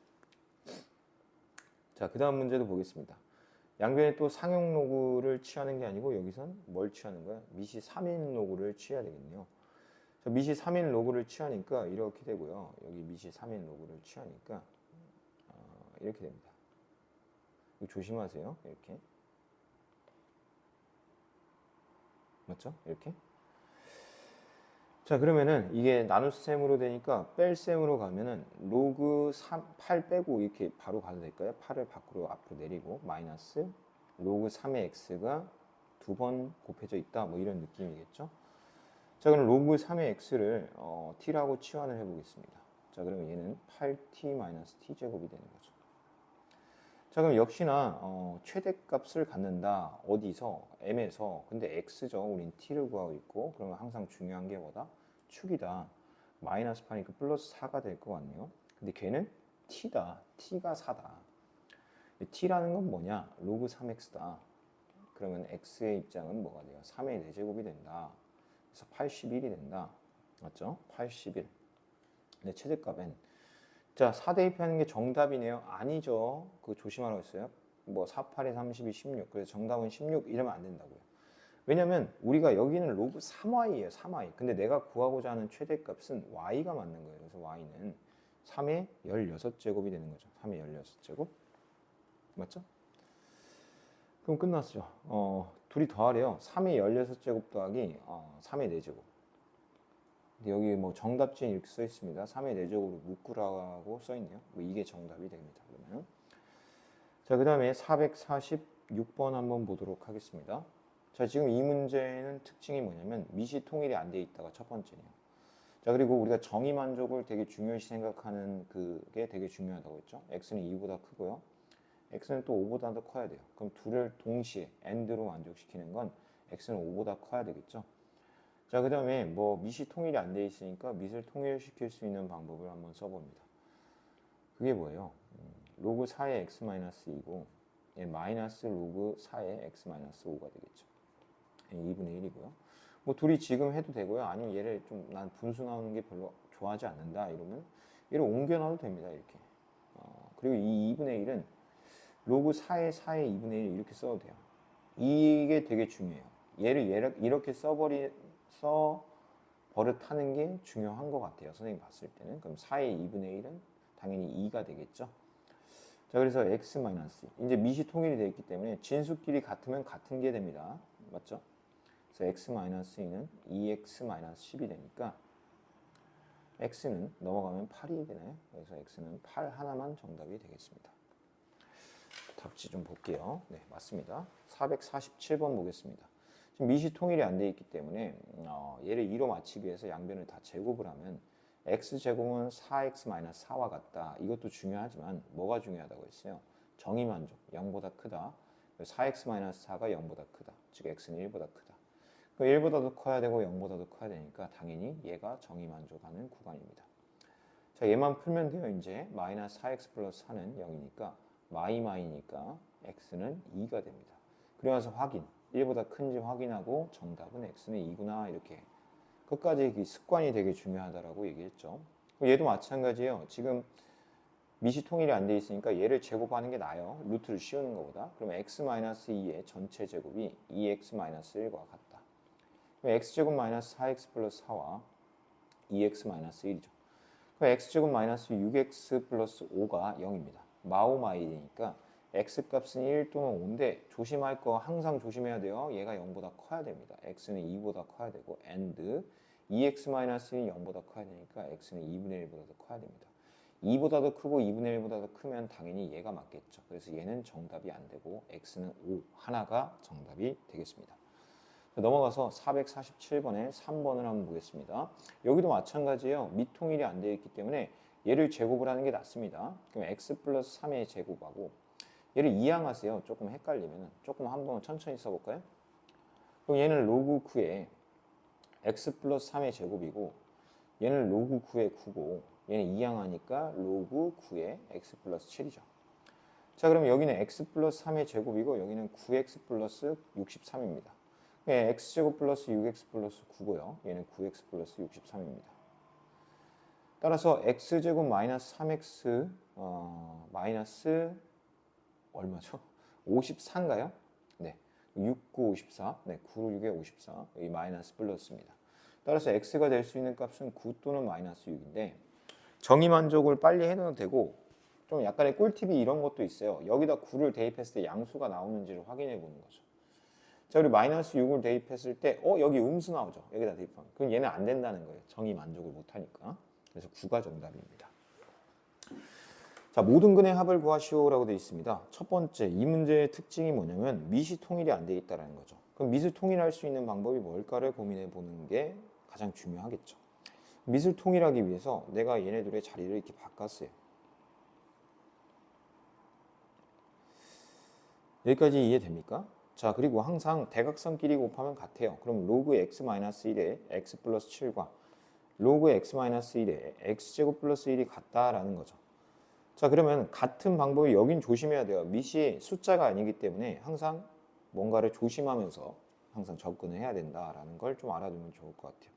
자, 그 다음 문제도 보겠습니다. 양변에 또 상용 로그를 취하는 게 아니고 여기선 뭘 취하는 거야? 미시 3인 로그를 취해야 되겠네요. 자, 미시 3인 로그를 취하니까 이렇게 되고요. 여기 미시 3인 로그를 취하니까 이렇게 됩니다. 이거 조심하세요. 이렇게. 맞죠? 이렇게. 자, 그러면은 이게 나눗셈으로 되니까 뺄셈으로 가면은 로그 8 빼고 이렇게 바로 가도 될까요? 8을 밖으로 앞으로 내리고 마이너스 로그 3의 x가 2번 곱해져 있다. 뭐 이런 느낌이겠죠? 자, 그럼 로그 3의 x를 t라고 치환을 해보겠습니다. 자, 그러면 얘는 8t-t 제곱이 되는 거죠. 자, 그럼 역시나 최대값을 갖는다. 어디서? m에서. 근데 x죠. 우린 t를 구하고 있고 그러면 항상 중요한 게 뭐다? 축이다. 마이너스 8이니까 플러스 4가 될 것 같네요. 근데 걔는 t다. t가 4다. t라는 건 뭐냐? 로그 3x다. 그러면 x의 입장은 뭐가 돼요? 3의 4제곱이 된다. 그래서 81이 된다. 맞죠? 81. 근데 최대값 n. 자, 4 대입하는 게 정답이네요. 아니죠. 그거 조심하라고 했어요. 뭐 4, 8에 32, 16. 그래서 정답은 16 이러면 안 된다고요. 왜냐면 우리가 여기는 로그 3y예요. 3y. 근데 내가 구하고자 하는 최대값은 y가 맞는 거예요. 그래서 y는 3의 16제곱이 되는 거죠. 3의 16제곱. 맞죠? 그럼 끝났죠. 둘이 더하래요. 3의 16제곱 더하기 3의 4제곱. 여기 뭐 정답지에 이렇게 써 있습니다. 3의 4제곱으로 묶으라고 써 있네요. 뭐 이게 정답이 됩니다. 그러면 자, 그 다음에 446번 한번 보도록 하겠습니다. 자, 지금 이 문제는 특징이 뭐냐면 미시 통일이 안 돼 있다가 첫 번째네요. 자, 그리고 우리가 정의 만족을 되게 중요시 생각하는 그게 되게 중요하다고 했죠. x는 2보다 크고요. x는 또 5보다 더 커야 돼요. 그럼 둘을 동시에 and로 만족시키는 건 x는 5보다 커야 되겠죠. 자, 그 다음에 뭐 미시 통일이 안 돼 있으니까 미시를 통일시킬 수 있는 방법을 한번 써봅니다. 그게 뭐예요? 로그 4의 x-2고 마이너스 로그 4의 x-5가 되겠죠. 2분의 1이고요. 뭐 둘이 지금 해도 되고요. 아니면 얘를 좀 난 분수 나오는 게 별로 좋아하지 않는다 이러면 얘를 옮겨 놔도 됩니다. 이렇게. 그리고 이 2분의 1은 로그 4의 4의 2분의 1 이렇게 써도 돼요. 이게 되게 중요해요. 얘를 이렇게 써 버릇하는 게 중요한 것 같아요. 선생님 봤을 때는. 그럼 4의 2분의 1은 당연히 2가 되겠죠. 자, 그래서 x 마이너스 이제 미시 통일이 되어 있기 때문에 진수끼리 같으면 같은 게 됩니다. 맞죠? 그래서 x 마이너스 2는 2x 마이너스 10이 되니까 x는 넘어가면 8이 되나요? 그래서 x는 8 하나만 정답이 되겠습니다. 답지 좀 볼게요. 네, 맞습니다. 447번 보겠습니다. 지금 미시 통일이 안 돼 있기 때문에 얘를 2로 맞추기 위해서 양변을 다 제곱을 하면 x제곱은 4x-4와 같다. 이것도 중요하지만 뭐가 중요하다고 했어요? 정의 만족, 0보다 크다. 4x-4가 0보다 크다. 즉 x는 1보다 크다. 1보다 더 커야 되고 0보다 더 커야 되니까 당연히 얘가 정의 만족하는 구간입니다. 자, 얘만 풀면 돼요. 이제 마이너스 4x 플러스 4는 0이니까 마이니까 x는 2가 됩니다. 그리고 나서 확인. 1보다 큰지 확인하고 정답은 x는 2구나 이렇게 끝까지 습관이 되게 중요하다라고 얘기했죠. 얘도 마찬가지예요. 지금 미시 통일이 안 돼 있으니까 얘를 제곱하는 게 나아요. 루트를 씌우는 것보다. 그러면 x-2의 전체 제곱이 2x-1과 같다. 그럼 x제곱 마이너스 4x 플러스 4와 2x-1이죠. 그럼 x제곱 마이너스 6x 플러스 5가 0입니다. 마오마일이니까 x값은 1 또는 5인데 조심할 거 항상 조심해야 돼요. 얘가 0보다 커야 됩니다. x는 2보다 커야 되고 and 2x-1이 0보다 커야 되니까 x는 2분의 1보다 더 커야 됩니다. 2보다 더 크고 2분의 1보다 더 크면 당연히 얘가 맞겠죠. 그래서 얘는 정답이 안 되고 x는 5 하나가 정답이 되겠습니다. 넘어가서 447번에 3번을 한번 보겠습니다. 여기도 마찬가지예요. 미통일이 안 되어 있기 때문에 얘를 제곱을 하는 게 낫습니다. 그럼 x 플러스 3의 제곱하고 얘를 이항하세요. 조금 헷갈리면 조금 한번 천천히 써볼까요? 그럼 얘는 로그 9에 x 플러스 3의 제곱이고 얘는 로그 9의 9고 얘는 이항하니까 로그 9의 x 플러스 7이죠. 자, 그럼 여기는 x 플러스 3의 제곱이고 여기는 9x 플러스 63입니다. x제곱 플러스 6x 플러스 9고요. 얘는 9x 플러스 63입니다. 따라서 x제곱 마이너스 3x 마이너스 얼마죠? 54인가요? 네, 6, 9, 54. 네, 9, 6에 54. 여기 마이너스 플러스입니다. 따라서 x가 될 수 있는 값은 9 또는 마이너스 6인데 정의 만족을 빨리 해도 되고 좀 약간의 꿀팁이 이런 것도 있어요. 여기다 9를 대입했을 때 양수가 나오는지를 확인해 보는 거죠. 자, 우리 마이너스 6을 대입했을 때 여기 음수 나오죠. 여기다 대입하면. 그럼 얘는 안 된다는 거예요. 정의 만족을 못하니까. 그래서 9가 정답입니다. 자, 모든 근의 합을 구하시오라고 되어 있습니다. 첫 번째, 이 문제의 특징이 뭐냐면 미시 통일이 안 되어 있다는 거죠. 그럼 미시 통일할 수 있는 방법이 뭘까를 고민해 보는 게 가장 중요하겠죠. 미술 통일하기 위해서 내가 얘네들의 자리를 이렇게 바꿨어요. 여기까지 이해됩니까? 자, 그리고 항상 대각선끼리 곱하면 같아요. 그럼 로그 x-1에 x 플러스 7과 로그 x-1에 x제곱 플러스 1이 같다라는 거죠. 자, 그러면 같은 방법이 여긴 조심해야 돼요. 미시 숫자가 아니기 때문에 항상 뭔가를 조심하면서 항상 접근을 해야 된다라는 걸 좀 알아두면 좋을 것 같아요.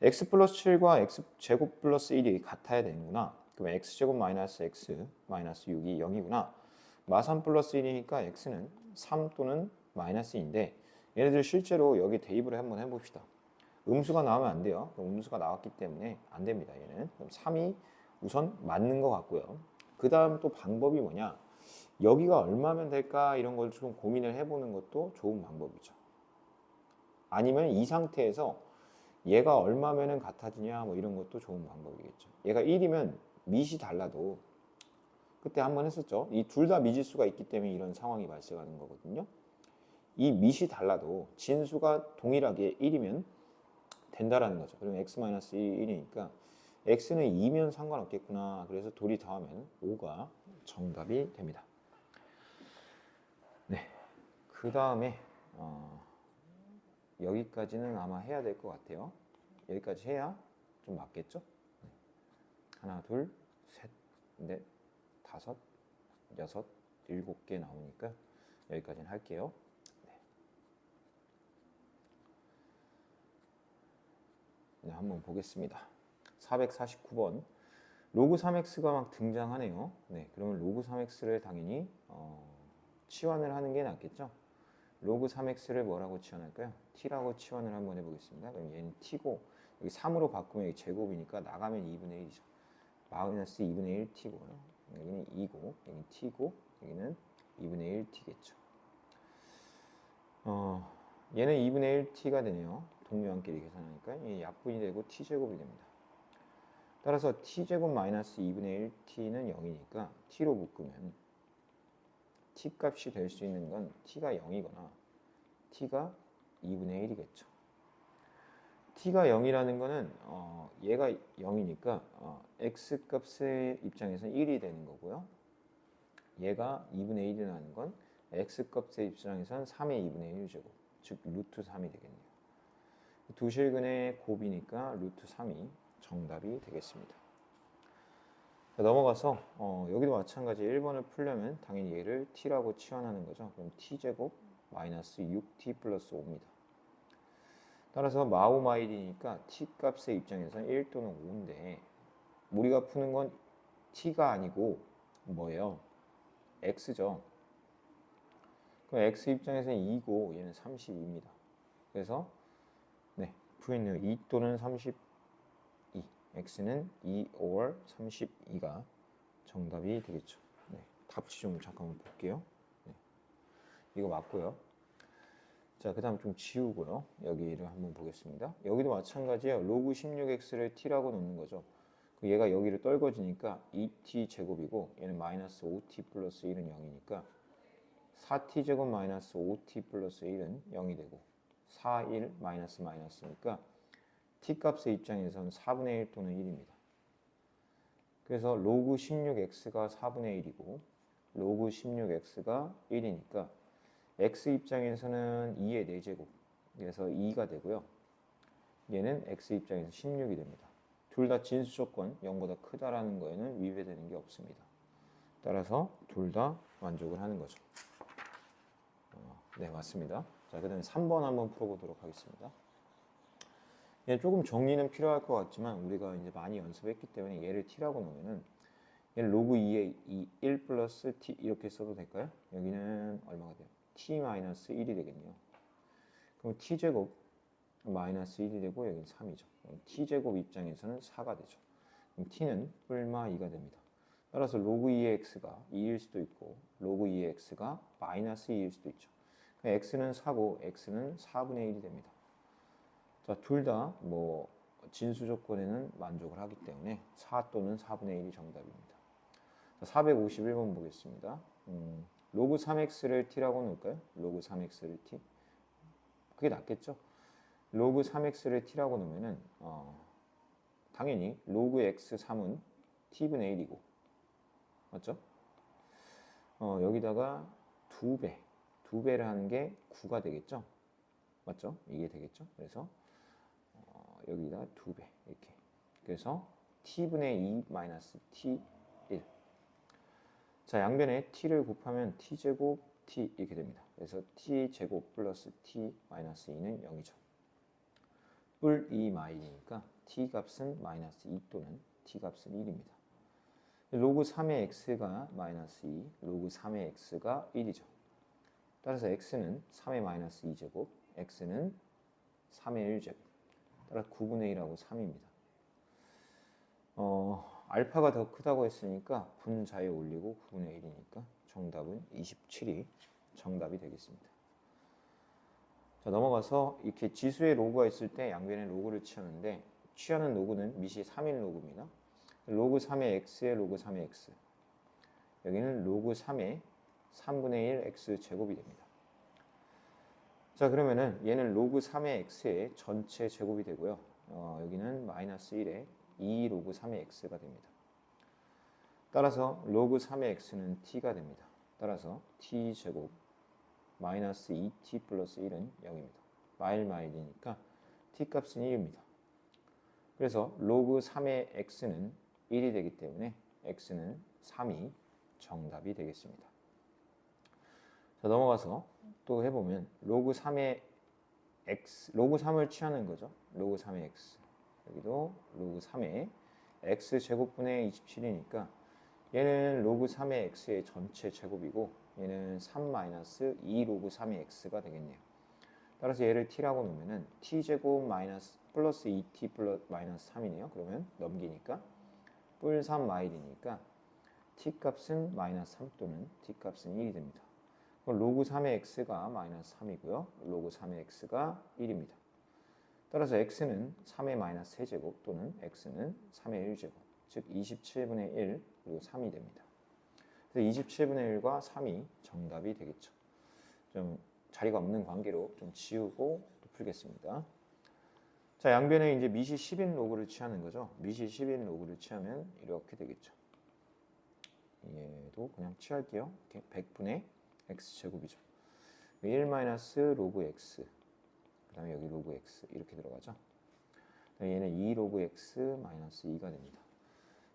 x 플러스 7과 x제곱 플러스 1이 같아야 되는구나. 그럼 x제곱 마이너스 x 마이너스 6이 0이구나. 마3 플러스 1이니까 x는 3 또는 마이너스인데 얘네들 실제로 여기 대입을 한번 해봅시다. 음수가 나오면 안 돼요. 음수가 나왔기 때문에 안 됩니다. 얘는. 그럼 3이 우선 맞는 것 같고요. 그 다음 또 방법이 뭐냐. 여기가 얼마면 될까 이런 걸 좀 고민을 해보는 것도 좋은 방법이죠. 아니면 이 상태에서 얘가 얼마면은 같아지냐 뭐 이런 것도 좋은 방법이겠죠. 얘가 1이면 밑이 달라도 그때 한번 했었죠. 이 둘 다 미지수가 있기 때문에 이런 상황이 발생하는 거거든요. 이 밑이 달라도 진수가 동일하게 1이면 된다라는 거죠. 그러면 x-1이니까 x는 2면 상관없겠구나. 그래서 둘이 더하면 5가 정답이 됩니다. 네, 그 다음에 여기까지는 아마 해야 될 것 같아요. 여기까지 해야 좀 맞겠죠? 하나, 둘, 셋, 넷, 다섯, 여섯, 7개 나오니까 여기까지는 할게요. 네, 한번 보겠습니다. 449번 로그 3x가 막 등장하네요. 네, 그러면 로그 3x를 당연히 치환을 하는 게 낫겠죠. 로그 3x를 뭐라고 치환할까요? t라고 치환을 한번 해보겠습니다. 그럼 얘는 t고 여기 3으로 바꾸면 여기 제곱이니까 나가면 2분의 1이죠. 마이너스 2분의 1 t고요. 여기는 2고 여기는 t고 여기는 2분의 1 t겠죠. 얘는 2분의 1 t가 되네요. 동료한끼리 계산하니까 이 약분이 되고 t제곱이 됩니다. 따라서 t제곱 마이너스 2분의 1 t는 0이니까 t로 묶으면 t 값이 될 수 있는 건 t가 0이거나 t가 2분의 1이겠죠. t가 0이라는 거는 얘가 0이니까 x 값의 입장에서는 1이 되는 거고요. 얘가 2분의 1이라는 건 x 값의 입장에서는 3의 2분의 1제곱, 즉 루트 3이 되겠네요. 두 실근의 곱이니까 루트 3이 정답이 되겠습니다. 넘어가서 여기도 마찬가지 1번을 풀려면 당연히 얘를 t라고 치환하는 거죠. 그럼 t제곱 마이너스 6t 플러스 5입니다. 따라서 마오 마일이니까 t 값의 입장에서는 1 또는 5인데 우리가 푸는 건 t가 아니고 뭐예요? x죠. 그럼 x 입장에서는 2고 얘는 32입니다. 그래서 네, V는 2 또는 32, x는 2 or 32가 정답이 되겠죠. 네, 답지 좀 잠깐만 볼게요. 네, 이거 맞고요. 자, 그 다음 좀 지우고요. 여기를 한번 보겠습니다. 여기도 마찬가지예요. 로그 16x를 t라고 놓는 거죠. 얘가 여기를 떨궈지니까 2t 제곱이고 얘는 마이너스 5t 플러스 1은 0이니까 4t 제곱 마이너스 5t 플러스 1은 0이 되고 4, 1 마이너스 마이너스니까 t 값의 입장에서는 4분의 1 또는 1입니다. 그래서 로그 16x가 4분의 1이고 로그 16x가 1이니까 x 입장에서는 2의 4제곱 그래서 2가 되고요. 얘는 x 입장에서 16이 됩니다. 둘 다 진수 조건 0보다 크다라는 거에는 위배되는 게 없습니다. 따라서 둘 다 만족을 하는 거죠. 네, 맞습니다. 자, 그 다음에 3번 한번 풀어보도록 하겠습니다. 얘 조금 정리는 필요할 것 같지만 우리가 이제 많이 연습했기 때문에 얘를 t라고 놓으면은 얘를 로그 2에 1 플러스 t 이렇게 써도 될까요? 여기는 얼마가 돼요? t 마이너스 1이 되겠네요. 그럼 t제곱 마이너스 1이 되고 여기는 3이죠. t제곱 입장에서는 4가 되죠. 그럼 t는 뿔마 2가 됩니다. 따라서 로그 2의 x가 2일 수도 있고 로그 2의 x가 마이너스 2일 수도 있죠. x는 4고 x는 4분의 1이 됩니다. 자, 둘 다 뭐 진수 조건에는 만족을 하기 때문에 4 또는 4분의 1이 정답입니다. 자, 451번 보겠습니다. 로그 3x를 t라고 놓을까요? 로그 3x를 t. 그게 낫겠죠? 로그 3x를 t라고 놓으면은 당연히 로그 x3은 t분의 1이고 맞죠? 여기다가 2배를 하는 게 9가 되겠죠? 맞죠? 이게 되겠죠? 그래서 여기다 2배 이렇게. 그래서 t분의 2 마이너스 t 1. 자, 양변에 t를 곱하면 t제곱 t 이렇게 됩니다. 그래서 t제곱 플러스 t 마이너스 2는 0이죠. 뿔 2 마일이니까 t 값은 마이너스 2 또는 t 값은 1입니다. 로그 3의 x가 마이너스 2, 로그 3의 x가 1이죠. 따라서 x는 3의 마이너스 2제곱, x는 3의 1제곱. 따라서 9분의 1하고 3입니다. 알파가 더 크다고 했으니까 분자에 올리고 9분의 1이니까 정답은 27이 정답이 되겠습니다. 자, 넘어가서 이렇게 지수의 로그가 있을 때 양변에 로그를 취하는데 취하는 로그는 미시 3인 로그입니다. 로그 3의 x의 로그 3의 x. 여기는 로그 3의 3분의 1 x 제곱이 됩니다. 자, 그러면은 얘는 로그 3의 x의 전체 제곱이 되고요. 여기는 마이너스 1의 2 로그 3의 x가 됩니다. 따라서 로그 3의 x는 t가 됩니다. 따라서 t 제곱 마이너스 2t 플러스 1은 0입니다. 마일이니까 t 값은 1입니다. 그래서 로그 3의 x는 1이 되기 때문에 x는 3이 정답이 되겠습니다. 자, 넘어가서 또 해보면 로그 3의 x, 로그 3을 취하는 거죠. 로그 3의 x. 여기도 로그 3의 x 제곱분의 27이니까 얘는 로그 3의 x의 전체 제곱이고 얘는 3 마이너스 2 로그 3의 x가 되겠네요. 따라서 얘를 t라고 놓으면은 t 제곱 마이너스 플러스 2t 플러스 마이너스 3이네요. 그러면 넘기니까 뿔 3 마일이니까 t 값은 마이너스 3 또는 t 값은 1이 됩니다. 그럼 로그 3의 x가 마이너스 3이고요. 로그 3의 x가 1입니다. 따라서 x는 3의 마이너스 세제곱 또는 x는 3의 1제곱, 즉 27분의 1 그리고 3이 됩니다. 그래서 27분의 1과 3이 정답이 되겠죠. 좀 자리가 없는 관계로 좀 지우고 또 풀겠습니다. 자, 양변에 이제 미시 10인 로그를 취하는 거죠. 미시 10인 로그를 취하면 이렇게 되겠죠. 얘도 그냥 취할게요. 이렇게 100분의 x제곱이죠. 1 마이너스 로그 x, 그 다음에 여기 로그 x 이렇게 들어가죠. 얘는 2 로그 x 마이너스 2가 됩니다.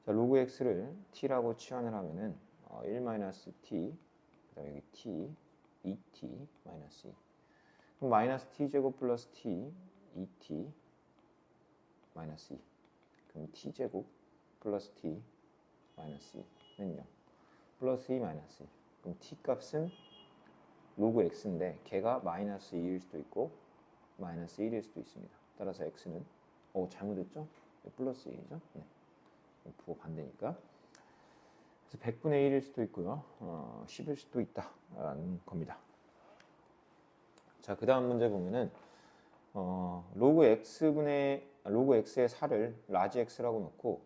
자, 로그 x를 t라고 취환을 하면은 1 마이너스 t, 그 다음에 여기 t, 2t 마이너스 2. 그럼 마이너스 t 제곱 플러스 t, 2t 마이너스 2. 그럼 t 제곱 플러스 t 마이너스 2는 0. 플러스 2 마이너스 2. 그럼 t 값은 로그 x인데 걔가 마이너스 2일 수도 있고 마이너스 1일 수도 있습니다. 따라서 x는 잘못했죠? 플러스 1이죠? 네. 부호 반대니까. 그래서 100분의 1일 수도 있고요. 10일 수도 있다라는 겁니다. 자, 그 다음 문제 보면은 로그 x의 4를 라지 x라고 놓고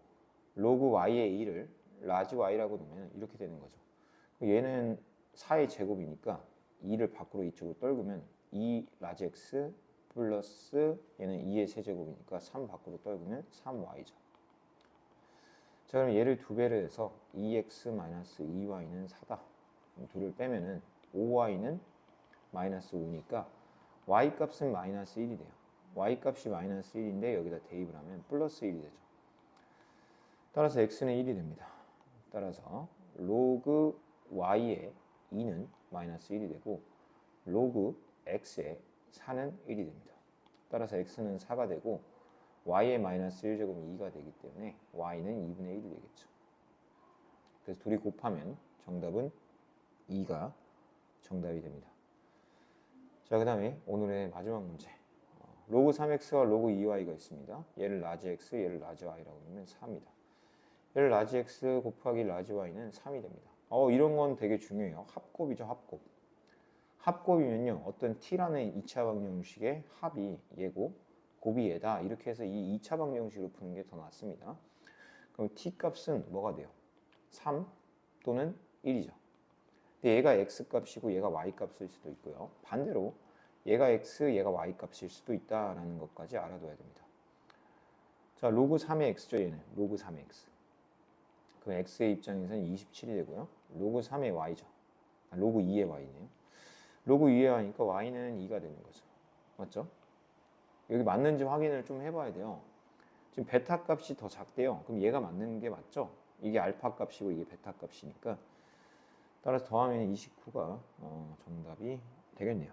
로그 y의 2를 라지 y라고 놓으면 이렇게 되는 거죠. 얘는 4의 제곱이니까 2를 밖으로 이쪽으로 떨구면 2 라지 x 플러스 얘는 2의 세제곱이니까 3 밖으로 떨구면 3y죠. 자, 그럼 얘를 2배를 해서 2x-2y는 4다. 2를 빼면은 5y는 마이너스 5니까 y 값은 마이너스 1이 돼요. y 값이 마이너스 1인데 여기다 대입을 하면 플러스 1이 되죠. 따라서 x는 1이 됩니다. 따라서 로그 y의 2는 마이너스 1이 되고 로그 x의 4는 1이 됩니다. 따라서 x는 4가 되고 y의 마이너스 1제곱은 2가 되기 때문에 y는 2분의 1이 되겠죠. 그래서 둘이 곱하면 정답은 2가 정답이 됩니다. 자, 그 다음에 오늘의 마지막 문제. 로그 3x와 로그 2y가 있습니다. 얘를 라지 x, 얘를 라지 y라고 하면 4입니다. 얘를 라지 x 곱하기 라지 y는 3이 됩니다. 이런 건 되게 중요해요. 합곱이죠, 합곱. 합곱이면요, 어떤 t라는 2차 방정식의 합이 얘고 곱이 얘다. 이렇게 해서 이 2차 방정식으로 푸는 게 더 낫습니다. 그럼 t 값은 뭐가 돼요? 3 또는 1이죠. 근데 얘가 x 값이고 얘가 y 값일 수도 있고요. 반대로 얘가 x, 얘가 y 값일 수도 있다라는 것까지 알아둬야 됩니다. 자, 로그 3의 x죠, 얘는. 로그 3의 x. 그럼 x의 입장에서는 27이 되고요. 로그 3의 y죠. 로그 2의 y네요. 로그 2의 y니까 y는 2가 되는 거죠. 맞죠? 여기 맞는지 확인을 좀 해봐야 돼요. 지금 베타 값이 더 작대요. 그럼 얘가 맞는 게 맞죠? 이게 알파 값이고 이게 베타 값이니까 따라서 더하면 29가 정답이 되겠네요.